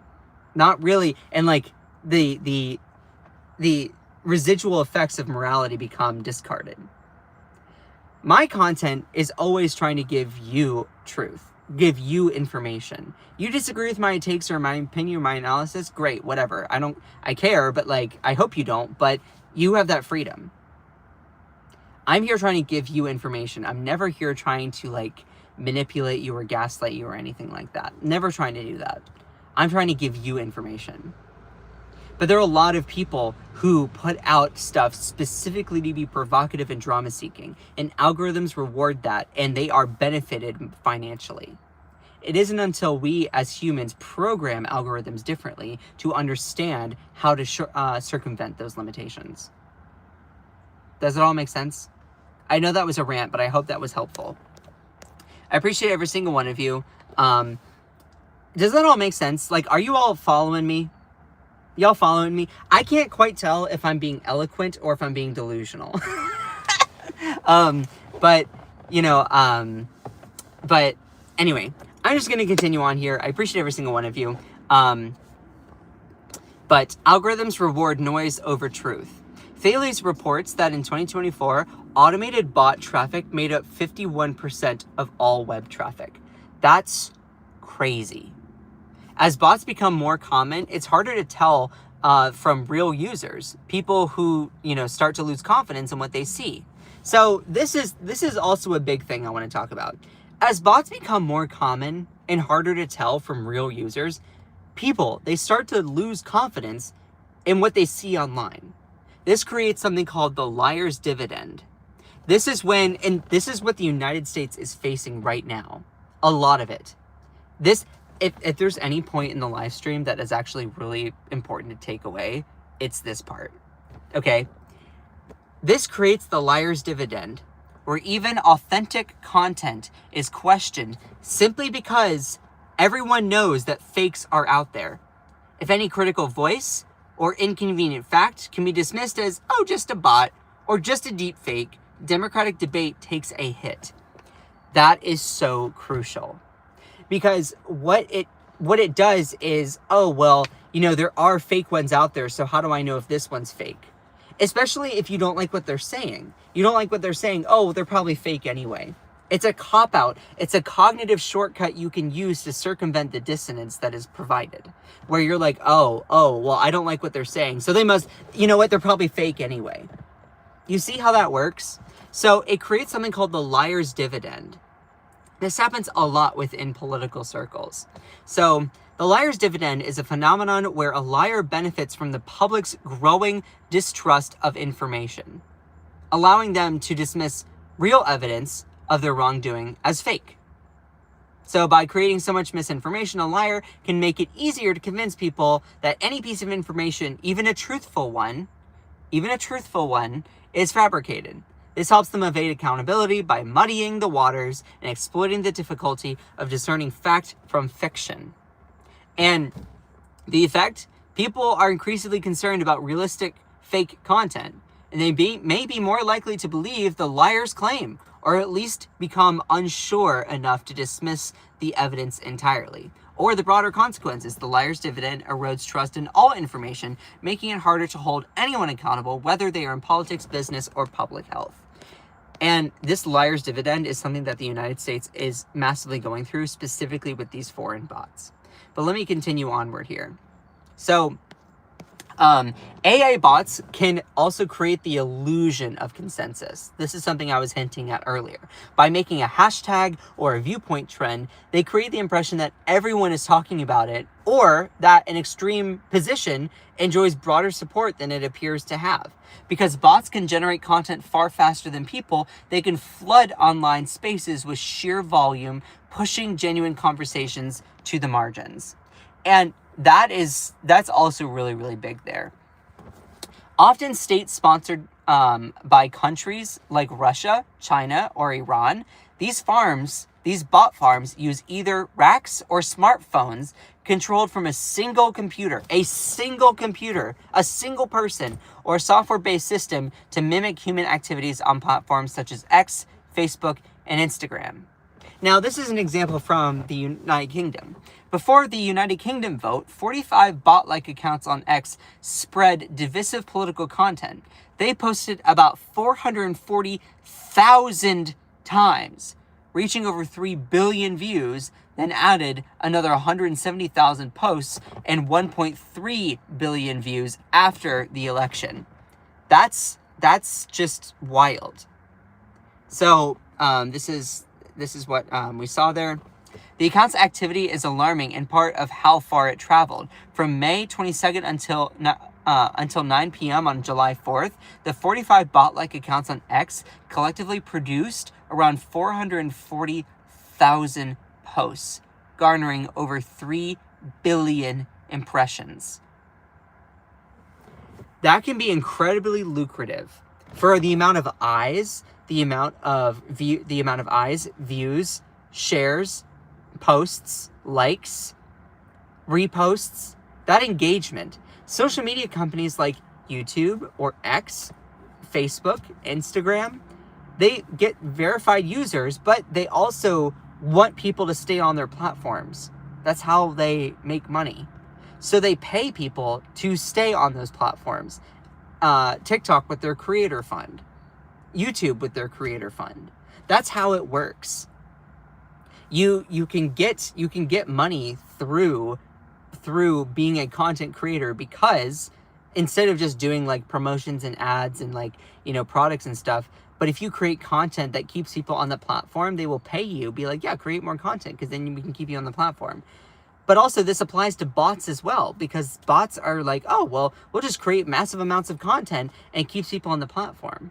Not really, and like the residual effects of morality become discarded. My content is always trying to give you truth, give you information. You disagree with my takes or my opinion or my analysis, great, whatever. I care, but like, I hope you don't, but you have that freedom. I'm here trying to give you information. I'm never here trying to like manipulate you or gaslight you or anything like that. Never trying to do that. I'm trying to give you information. But there are a lot of people who put out stuff specifically to be provocative and drama-seeking, and algorithms reward that, and they are benefited financially. It isn't until we as humans program algorithms differently to understand how to circumvent those limitations. Does it all make sense? I know that was a rant, but I hope that was helpful. I appreciate every single one of you. Does that all make sense? Like, are you all following me? Y'all following me? I can't quite tell if I'm being eloquent or if I'm being delusional. But anyway, I'm just going to continue on here. I appreciate every single one of you. But algorithms reward noise over truth. Thales reports that in 2024, automated bot traffic made up 51% of all web traffic. That's crazy. As bots become more common, it's harder to tell from real users, people who, start to lose confidence in what they see. So this is also a big thing I want to talk about. As bots become more common and harder to tell from real users, they start to lose confidence in what they see online. This creates something called the liar's dividend. This is what the United States is facing right now. A lot of it. If there's any point in the live stream that is actually really important to take away, it's this part. Okay? This creates the liar's dividend, where even authentic content is questioned simply because everyone knows that fakes are out there. If any critical voice or inconvenient fact can be dismissed as, oh, just a bot or just a deep fake, democratic debate takes a hit. That is so crucial. Because what it what it does is, oh, well, you know, there are fake ones out there, so how do I know if this one's fake? Especially if you don't like what they're saying. You don't like what they're saying, oh, they're probably fake anyway. It's a cop-out. It's a cognitive shortcut you can use to circumvent the dissonance that is provided. Where you're like, oh, well, I don't like what they're saying, so they must, you know what, they're probably fake anyway. You see how that works? So it creates something called the liar's dividend. This happens a lot within political circles. So the liar's dividend is a phenomenon where a liar benefits from the public's growing distrust of information, allowing them to dismiss real evidence of their wrongdoing as fake. So by creating so much misinformation, a liar can make it easier to convince people that any piece of information, even a truthful one, is fabricated. This helps them evade accountability by muddying the waters and exploiting the difficulty of discerning fact from fiction. And the effect, people are increasingly concerned about realistic fake content, and they may be more likely to believe the liar's claim, or at least become unsure enough to dismiss the evidence entirely. Or the broader consequences, the liar's dividend erodes trust in all information, making it harder to hold anyone accountable, whether they are in politics, business, or public health. And this liar's dividend is something that the United States is massively going through, specifically with these foreign bots. But let me continue onward here. So, AI bots can also create the illusion of consensus. This is something I was hinting at earlier. By making a hashtag or a viewpoint trend, they create the impression that everyone is talking about it, or that an extreme position enjoys broader support than it appears to have. Because bots can generate content far faster than people, they can flood online spaces with sheer volume, pushing genuine conversations to the margins. And that's also really, really big there. Often state-sponsored by countries like Russia, China, or Iran, these bot farms use either racks or smartphones controlled from a single computer, a single person, or a software-based system to mimic human activities on platforms such as X, Facebook, and Instagram. Now, this is an example from the United Kingdom. Before the United Kingdom vote, 45 bot-like accounts on X spread divisive political content. They posted about 440,000 times, reaching over 3 billion views, then added another 170,000 posts and 1.3 billion views after the election. That's just wild. So this is what we saw there. The account's activity is alarming in part of how far it traveled. From May 22nd until 9 p.m. on July 4th, the 45 bot-like accounts on X collectively produced around 440,000 posts, garnering over 3 billion impressions. That can be incredibly lucrative for the amount of eyes, the amount of views, shares, posts, likes, reposts, that engagement. Social media companies like YouTube or X, Facebook, Instagram, they get verified users, but they also want people to stay on their platforms. That's how they make money. So they pay people to stay on those platforms. TikTok with their creator fund. YouTube with their creator fund. That's how it works. You can get money through being a content creator, because instead of just doing like promotions and ads and like, you know, products and stuff, but if you create content that keeps people on the platform, they will pay you. Be like, yeah, create more content, because then we can keep you on the platform. But also this applies to bots as well, because bots are like, oh, well, we'll just create massive amounts of content and it keeps people on the platform.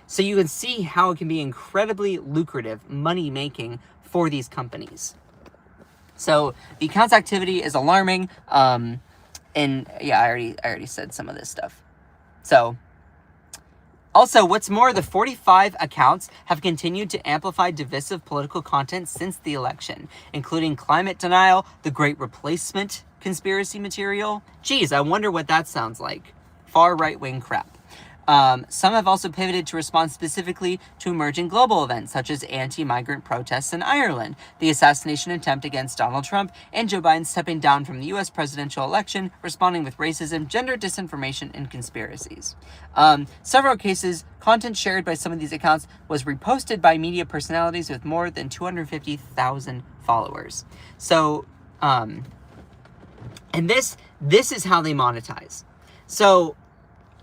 So you can see how it can be incredibly lucrative, money-making for these companies. So the account's activity is alarming. And yeah, I already said some of this stuff. So also, what's more, the 45 accounts have continued to amplify divisive political content since the election, including climate denial, the Great Replacement conspiracy material. Geez, I wonder what that sounds like. Far right-wing crap. Some have also pivoted to respond specifically to emerging global events, such as anti-migrant protests in Ireland, the assassination attempt against Donald Trump, and Joe Biden stepping down from the U.S. presidential election, responding with racism, gender disinformation, and conspiracies. Several cases, content shared by some of these accounts was reposted by media personalities with more than 250,000 followers. So, and this is how they monetize. So,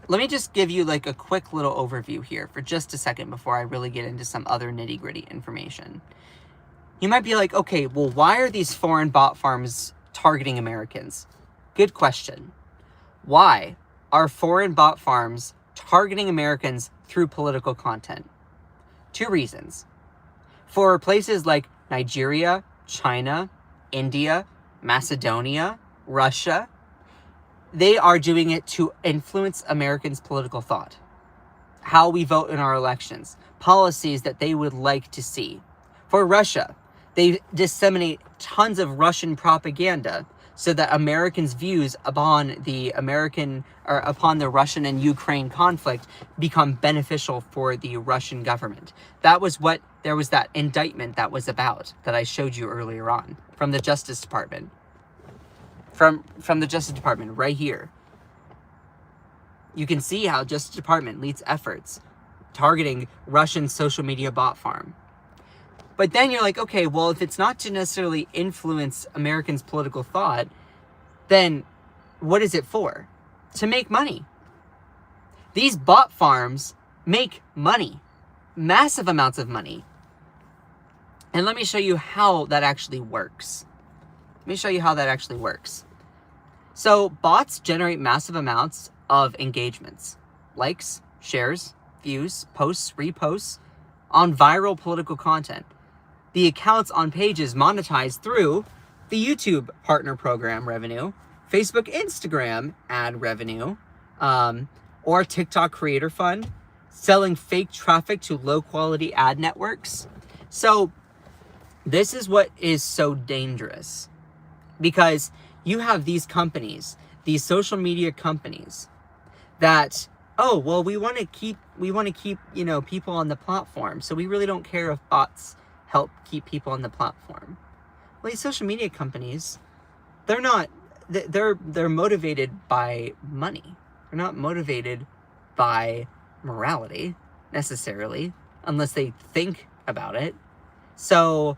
let me just give you like a quick little overview here for just a second before I really get into some other nitty-gritty information. You might be like, okay, well, why are these foreign bot farms targeting Americans? Good question. Why are foreign bot farms targeting Americans through political content? 2 reasons. For places like Nigeria, China, India, Macedonia, Russia, they are doing it to influence Americans' political thought, how we vote in our elections, policies that they would like to see. For Russia, they disseminate tons of Russian propaganda so that Americans' views upon the Russian and Ukraine conflict become beneficial for the Russian government. There was that indictment that was about, that I showed you earlier on, from the Justice Department. From the Justice Department, right here. You can see how Justice Department leads efforts targeting Russian social media bot farm. But then you're like, okay, well, if it's not to necessarily influence Americans' political thought, then what is it for? To make money. These bot farms make money. Massive amounts of money. And let me show you how that actually works. So bots generate massive amounts of engagements, likes, shares, views, posts, reposts on viral political content. The accounts on pages monetize through the YouTube partner program revenue, Facebook, Instagram ad revenue, or TikTok creator fund, selling fake traffic to low quality ad networks. So this is what is so dangerous, because you have these companies, these social media companies that, oh, well, we want to keep, people on the platform. So we really don't care if bots help keep people on the platform. Well, these social media companies, they're motivated by money. They're not motivated by morality necessarily, unless they think about it. So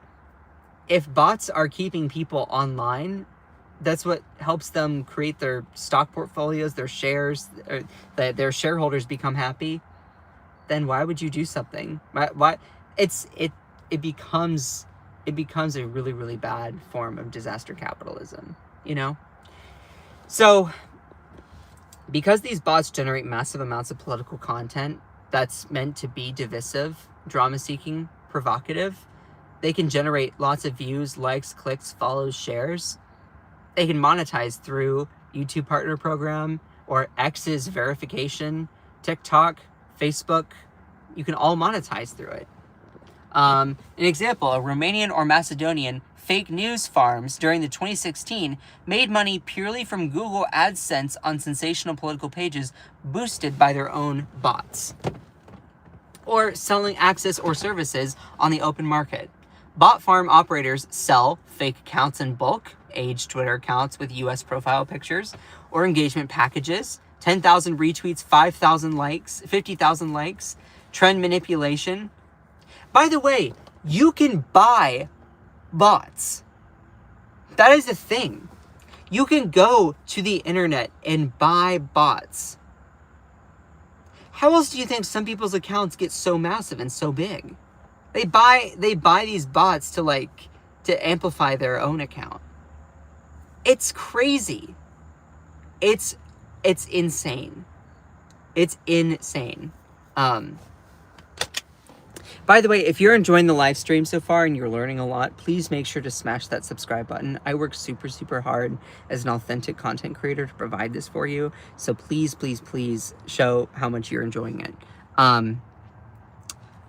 if bots are keeping people online, that's what helps them create their stock portfolios, their shares, or their shareholders become happy, then why would you do something? Why? It becomes a really, really bad form of disaster capitalism, So because these bots generate massive amounts of political content that's meant to be divisive, drama-seeking, provocative, they can generate lots of views, likes, clicks, follows, shares. They can monetize through YouTube partner program or X's verification, TikTok, Facebook. You can all monetize through it. An example, a Romanian or Macedonian fake news farms during the 2016 made money purely from Google AdSense on sensational political pages boosted by their own bots, or selling access or services on the open market. Bot farm operators sell fake accounts in bulk, aged Twitter accounts with US profile pictures, or engagement packages, 10,000 retweets, 5,000 likes, 50,000 likes, trend manipulation. By the way, you can buy bots. That is a thing. You can go to the internet and buy bots. How else do you think some people's accounts get so massive and so big? They buy these bots to amplify their own account. It's crazy. It's insane. It's insane. By the way, if you're enjoying the live stream so far and you're learning a lot, please make sure to smash that subscribe button. I work super, super hard as an authentic content creator to provide this for you. So please, please, please show how much you're enjoying it.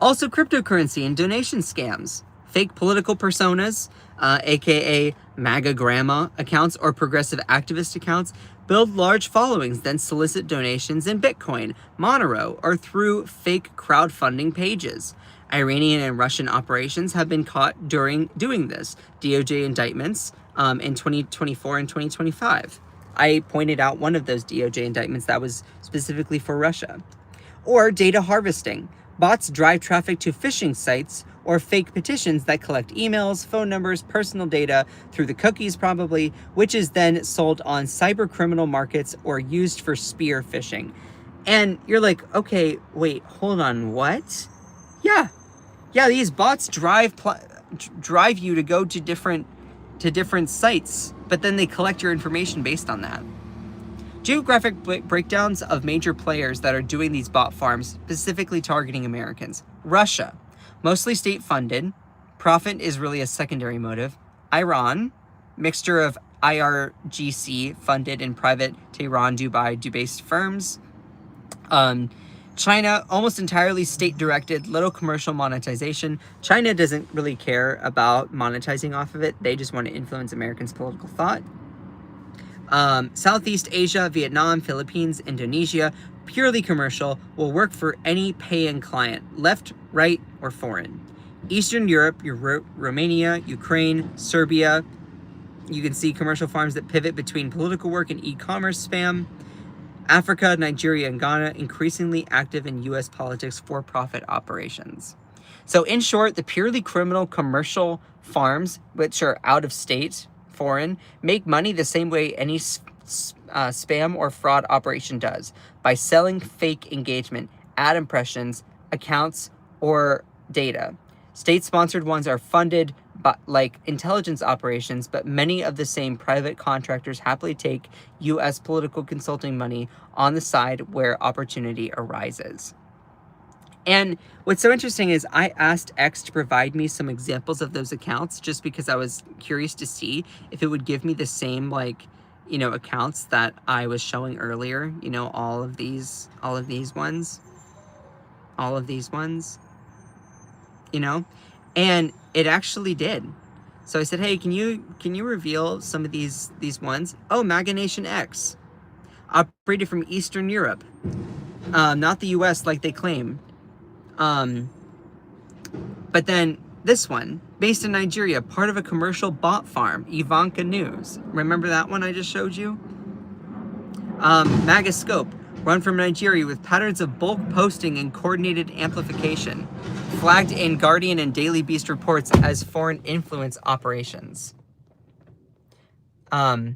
Also, cryptocurrency and donation scams. Fake political personas, aka MAGA grandma accounts or progressive activist accounts, build large followings, then solicit donations in Bitcoin, Monero, or through fake crowdfunding pages. Iranian and Russian operations have been caught during doing this. DOJ indictments in 2024 and 2025. I pointed out one of those DOJ indictments that was specifically for Russia. Or data harvesting. Bots drive traffic to phishing sites or fake petitions that collect emails, phone numbers, personal data through the cookies probably, which is then sold on cyber criminal markets or used for spear phishing. And you're like, okay, wait, hold on, what? Yeah, these bots drive you to go to different sites, but then they collect your information based on that. Geographic breakdowns of major players that are doing these bot farms, specifically targeting Americans. Russia, mostly state-funded. Profit is really a secondary motive. Iran, mixture of IRGC funded and private Tehran, Dubai-based firms. China, almost entirely state-directed, little commercial monetization. China doesn't really care about monetizing off of it. They just want to influence Americans' political thought. Southeast Asia, Vietnam, Philippines, Indonesia, purely commercial, will work for any paying client, left, right, or foreign. Eastern Europe, Romania, Ukraine, Serbia, you can see commercial farms that pivot between political work and e-commerce spam. Africa, Nigeria, and Ghana, increasingly active in U.S. politics for-profit operations. So in short, the purely criminal commercial farms, which are out of state, foreign, make money the same way any spam or fraud operation does, by selling fake engagement, ad impressions, accounts, or data. State-sponsored ones are funded by, like intelligence operations, but many of the same private contractors happily take U.S. political consulting money on the side where opportunity arises. And what's so interesting is I asked X to provide me some examples of those accounts just because I was curious to see if it would give me the same, like, you know, accounts that I was showing earlier, you know, all of these ones, you know, and it actually did. So I said, hey, can you reveal some of these ones? Oh, MAGA Nation X, operated from Eastern Europe, not the US like they claim. But then this one, based in Nigeria, part of a commercial bot farm, Ivanka News. Remember that one I just showed you? MAGA Scope, run from Nigeria with patterns of bulk posting and coordinated amplification, flagged in Guardian and Daily Beast reports as foreign influence operations. MAGA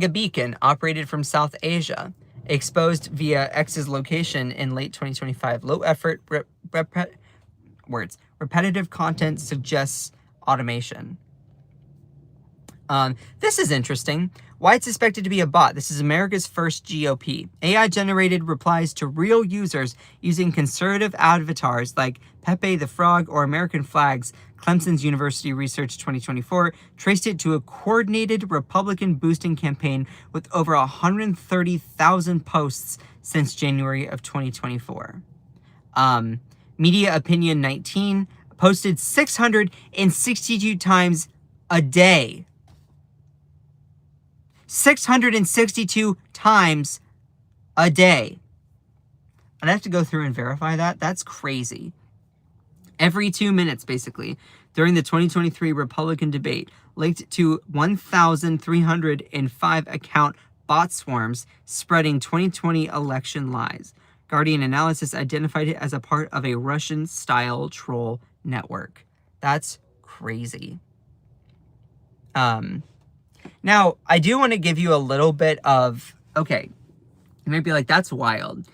Beacon, operated from South Asia, exposed via X's location in late 2025. Low effort, repetitive content suggests automation. This is interesting. Why it's suspected to be a bot. This is America's first GOP. AI-generated replies to real users using conservative avatars like Pepe the Frog or American flags. Clemson's University Research 2024 traced it to a coordinated Republican boosting campaign with over 130,000 posts since January of 2024. Media Opinion 19 posted 662 times a day. 662 times a day. I'd have to go through and verify that. That's crazy. Every 2 minutes, basically, during the 2023 Republican debate, linked to 1,305 account bot swarms spreading 2020 election lies. Guardian Analysis identified it as a part of a Russian-style troll network. That's crazy. Now, I do want to give you a little bit of, okay, you might be like, that's wild.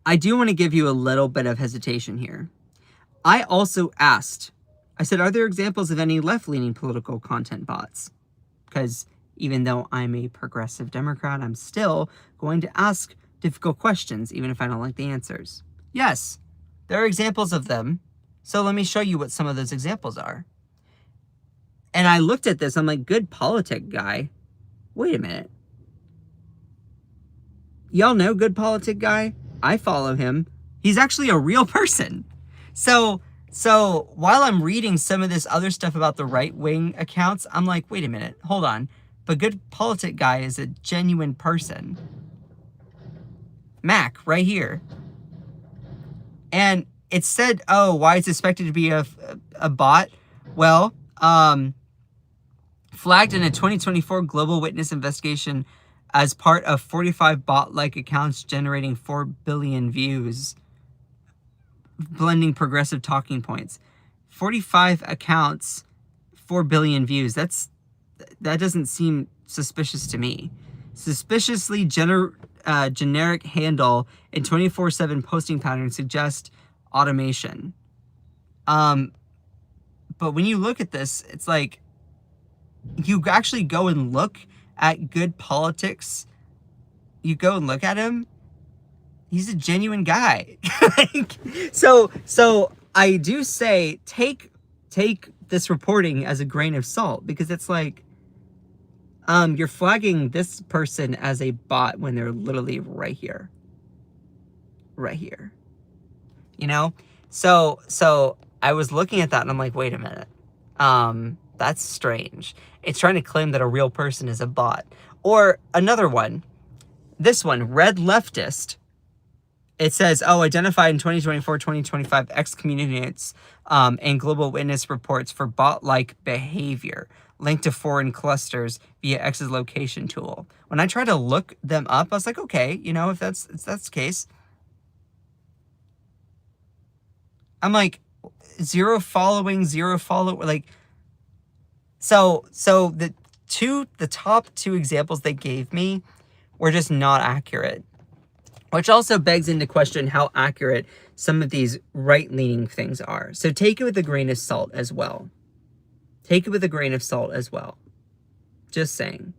I do want to give you a little bit of hesitation here. I also asked, I said, are there examples of any left-leaning political content bots? Because even though I'm a progressive Democrat, I'm still going to ask difficult questions, even if I don't like the answers. Yes, there are examples of them. So let me show you what some of those examples are. And I looked at this, I'm like, good politic guy. Wait a minute. Y'all know Good Politic Guy? I follow him. He's actually a real person. So So while I'm reading some of this other stuff about the right-wing accounts, I'm like, wait a minute, hold on. But Good Politic Guy is a genuine person. Mac, right here. And it said, oh, why it's suspected to be a bot? Well, flagged in a 2024 Global Witness investigation as part of 45 bot-like accounts generating 4 billion views, blending progressive talking points. 45 accounts, 4 billion views. That doesn't seem suspicious to me. Suspiciously generic handle and 24/7 posting pattern suggest automation. But when you look at this, it's like you actually go and look at Good Politics. You go and look at him. He's a genuine guy. So I do say take this reporting as a grain of salt, because it's like you're flagging this person as a bot when they're literally right here. Right here. You know? So I was looking at that and I'm like, wait a minute. That's strange. It's trying to claim that a real person is a bot. Or another one. This one, Red Leftist. It says, identified in 2024-2025 excommunicates and Global Witness reports for bot-like behavior linked to foreign clusters via X's location tool. When I tried to look them up, I was like, okay, you know, if that's the case. I'm like, zero following, like, so the top two examples they gave me were just not accurate. Which also begs into question how accurate some of these right-leaning things are. So take it with a grain of salt as well. Take it with a grain of salt as well. Just saying.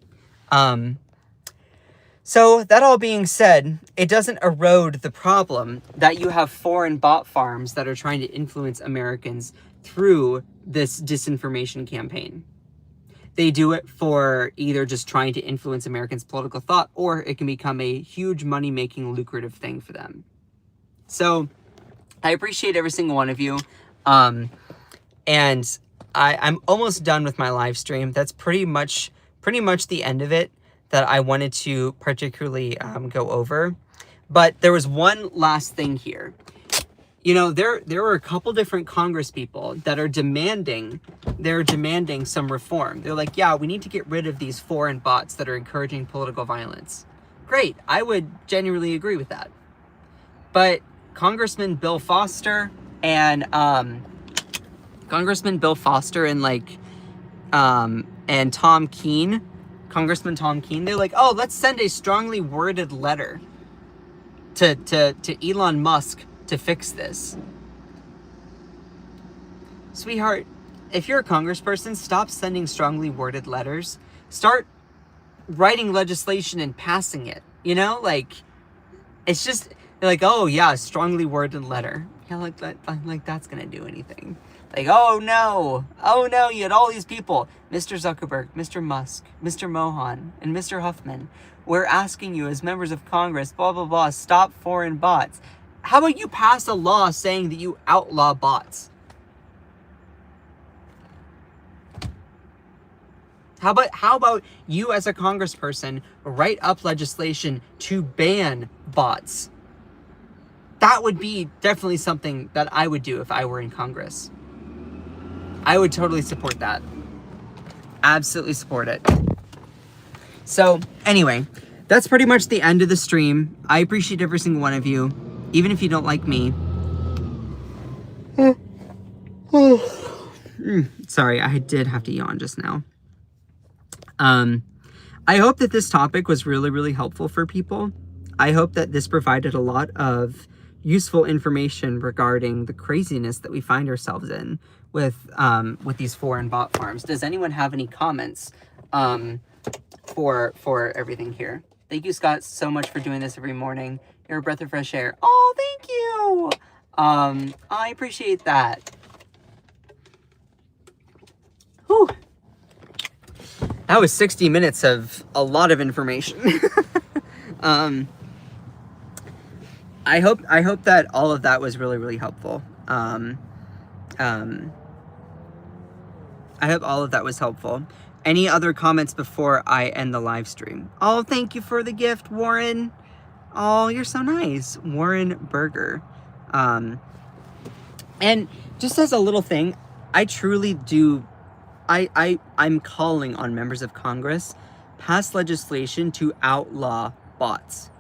So that all being said, it doesn't erode the problem that you have foreign bot farms that are trying to influence Americans through this disinformation campaign. They do it for either just trying to influence Americans' political thought, or it can become a huge money-making, lucrative thing for them. So I appreciate every single one of you. And I'm almost done with my live stream. That's pretty much the end of it that I wanted to particularly go over. But there was one last thing here. You know, there were a couple different Congress people that are demanding some reform. They're like, yeah, we need to get rid of these foreign bots that are encouraging political violence. Great, I would genuinely agree with that. But Congressman Bill Foster and and Tom Keene, Congressman Tom Keene, they're like, oh, let's send a strongly worded letter to Elon Musk to fix this. Sweetheart, if you're a congressperson, stop sending strongly worded letters. Start writing legislation and passing it. You know, like, it's just like, oh yeah, a strongly worded letter. Yeah, like that's gonna do anything. Like, oh no, you had all these people, Mr. Zuckerberg, Mr. Musk, Mr. Mohan, and Mr. Huffman. We're asking you as members of Congress, blah, blah, blah, stop foreign bots. How about you pass a law saying that you outlaw bots? How about you as a congressperson write up legislation to ban bots? That would be definitely something that I would do if I were in Congress. I would totally support that. Absolutely support it. So anyway, that's pretty much the end of the stream. I appreciate every single one of you. Even if you don't like me. Sorry, I did have to yawn just now. I hope that this topic was really, really helpful for people. I hope that this provided a lot of useful information regarding the craziness that we find ourselves in with these foreign bot farms. Does anyone have any comments for everything here? Thank you, Scott, so much for doing this every morning. You're a breath of fresh air. Oh, thank you. I appreciate that. Whew. That was 60 minutes of a lot of information. I hope that all of that was really, really helpful. I hope all of that was helpful. Any other comments before I end the live stream? Oh, thank you for the gift, Warren. Oh, you're so nice. Warren Berger. And just as a little thing, I truly do, I'm calling on members of Congress, pass legislation to outlaw bots.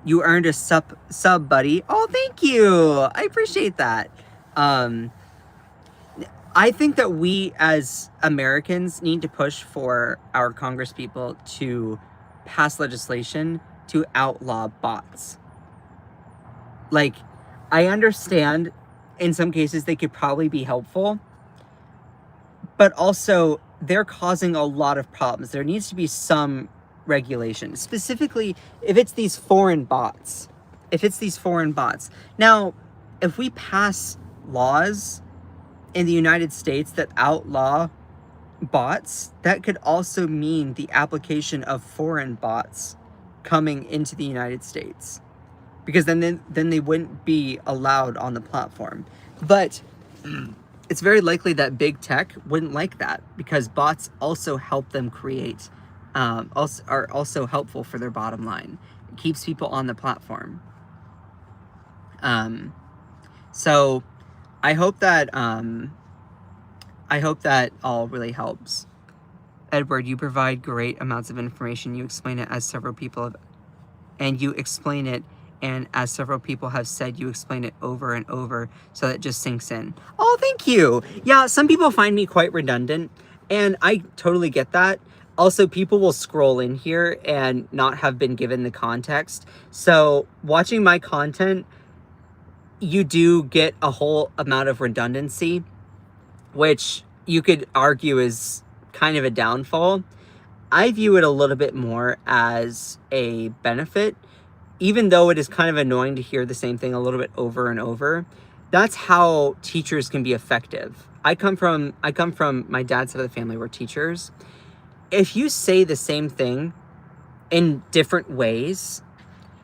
You earned a sub, buddy. Oh, thank you. I appreciate that. I think that we as Americans need to push for our Congress people to pass legislation to outlaw bots. Like, I understand in some cases they could probably be helpful, but also they're causing a lot of problems. There needs to be some regulation, specifically if it's these foreign bots. Now, if we pass laws in the United States that outlaw bots, that could also mean the application of foreign bots coming into the United States, because then they wouldn't be allowed on the platform. But it's very likely that big tech wouldn't like that, because bots also help them create, are also helpful for their bottom line. It keeps people on the platform. So I hope that all really helps. Edward, you provide great amounts of information. You explain it as several people have, and as several people have said, you explain it over and over so that it just sinks in. Oh, thank you. Yeah, some people find me quite redundant, and I totally get that. Also, people will scroll in here and not have been given the context. So watching my content, you do get a whole amount of redundancy, which you could argue is kind of a downfall. I view it a little bit more as a benefit, even though it is kind of annoying to hear the same thing a little bit over and over. That's how teachers can be effective. I come from my dad's side of the family were teachers. If you say the same thing in different ways,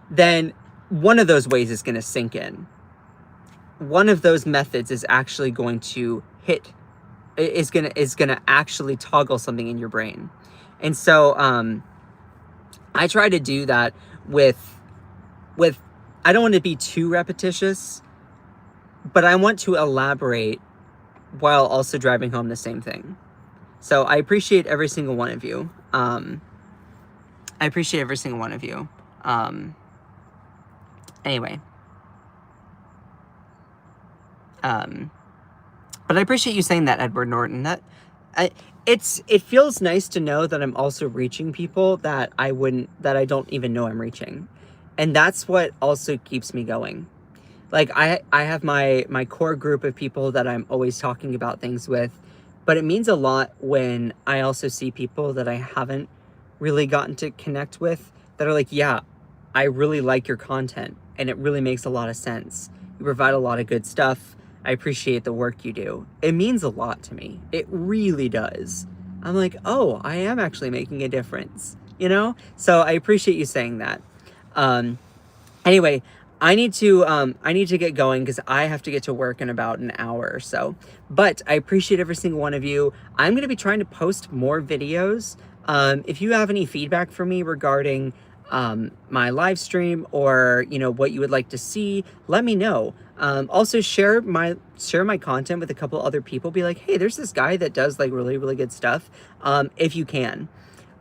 then one of those ways is going to sink in. One of those methods is actually going to is gonna actually toggle something in your brain. And so I try to do that with I don't want to be too repetitious, but I want to elaborate while also driving home the same thing. So I appreciate every single one of you. Anyway. But I appreciate you saying that, Edward Norton. It feels nice to know that I'm also reaching people that I don't even know I'm reaching. And that's what also keeps me going. Like, I have my core group of people that I'm always talking about things with, but it means a lot when I also see people that I haven't really gotten to connect with that are like, yeah, I really like your content and it really makes a lot of sense. You provide a lot of good stuff. I appreciate the work you do. It means a lot to me. It really does. I'm like, oh, I am actually making a difference, you know? So I appreciate you saying that. Anyway, I need to get going because I have to get to work in about an hour or so. But I appreciate every single one of you. I'm going to be trying to post more videos. If you have any feedback for me regarding my live stream or, you know, what you would like to see, let me know. Also share my content with a couple other people. Be like, hey, there's this guy that does like really, really good stuff. If you can.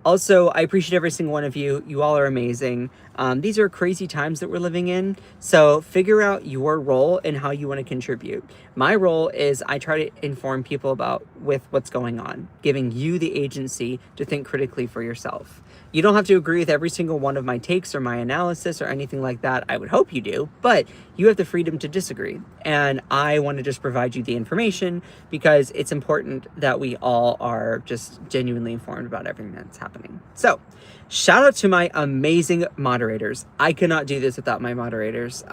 Also, I appreciate every single one of you. You all are amazing. These are crazy times that we're living in. So figure out your role and how you want to contribute. My role is I try to inform people with what's going on, giving you the agency to think critically for yourself. You don't have to agree with every single one of my takes or my analysis or anything like that. I would hope you do, but you have the freedom to disagree. And I want to just provide you the information because it's important that we all are just genuinely informed about everything that's happening. So shout out to my amazing moderators. I could not do this without my moderators.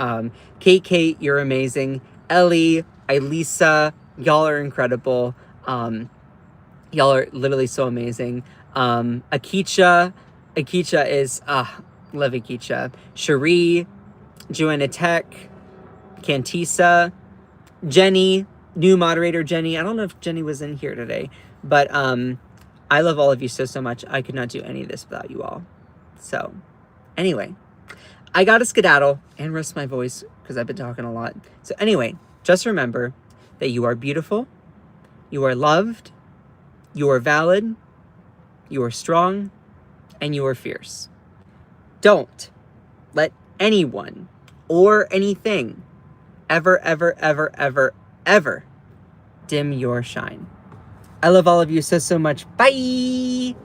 Kate, you're amazing. Ellie, Elisa, y'all are incredible. Y'all are literally so amazing. Akicha is, love Akicha. Cherie, Joanna Tech, Cantisa, Jenny, new moderator Jenny. I don't know if Jenny was in here today, but I love all of you so much. I could not do any of this without you all. So anyway, I got to skedaddle and rest my voice because I've been talking a lot. So anyway, just remember that you are beautiful, you are loved, you are valid, you are strong, and you are fierce. Don't let anyone or anything ever, ever, ever, ever, ever dim your shine. I love all of you so much. Bye!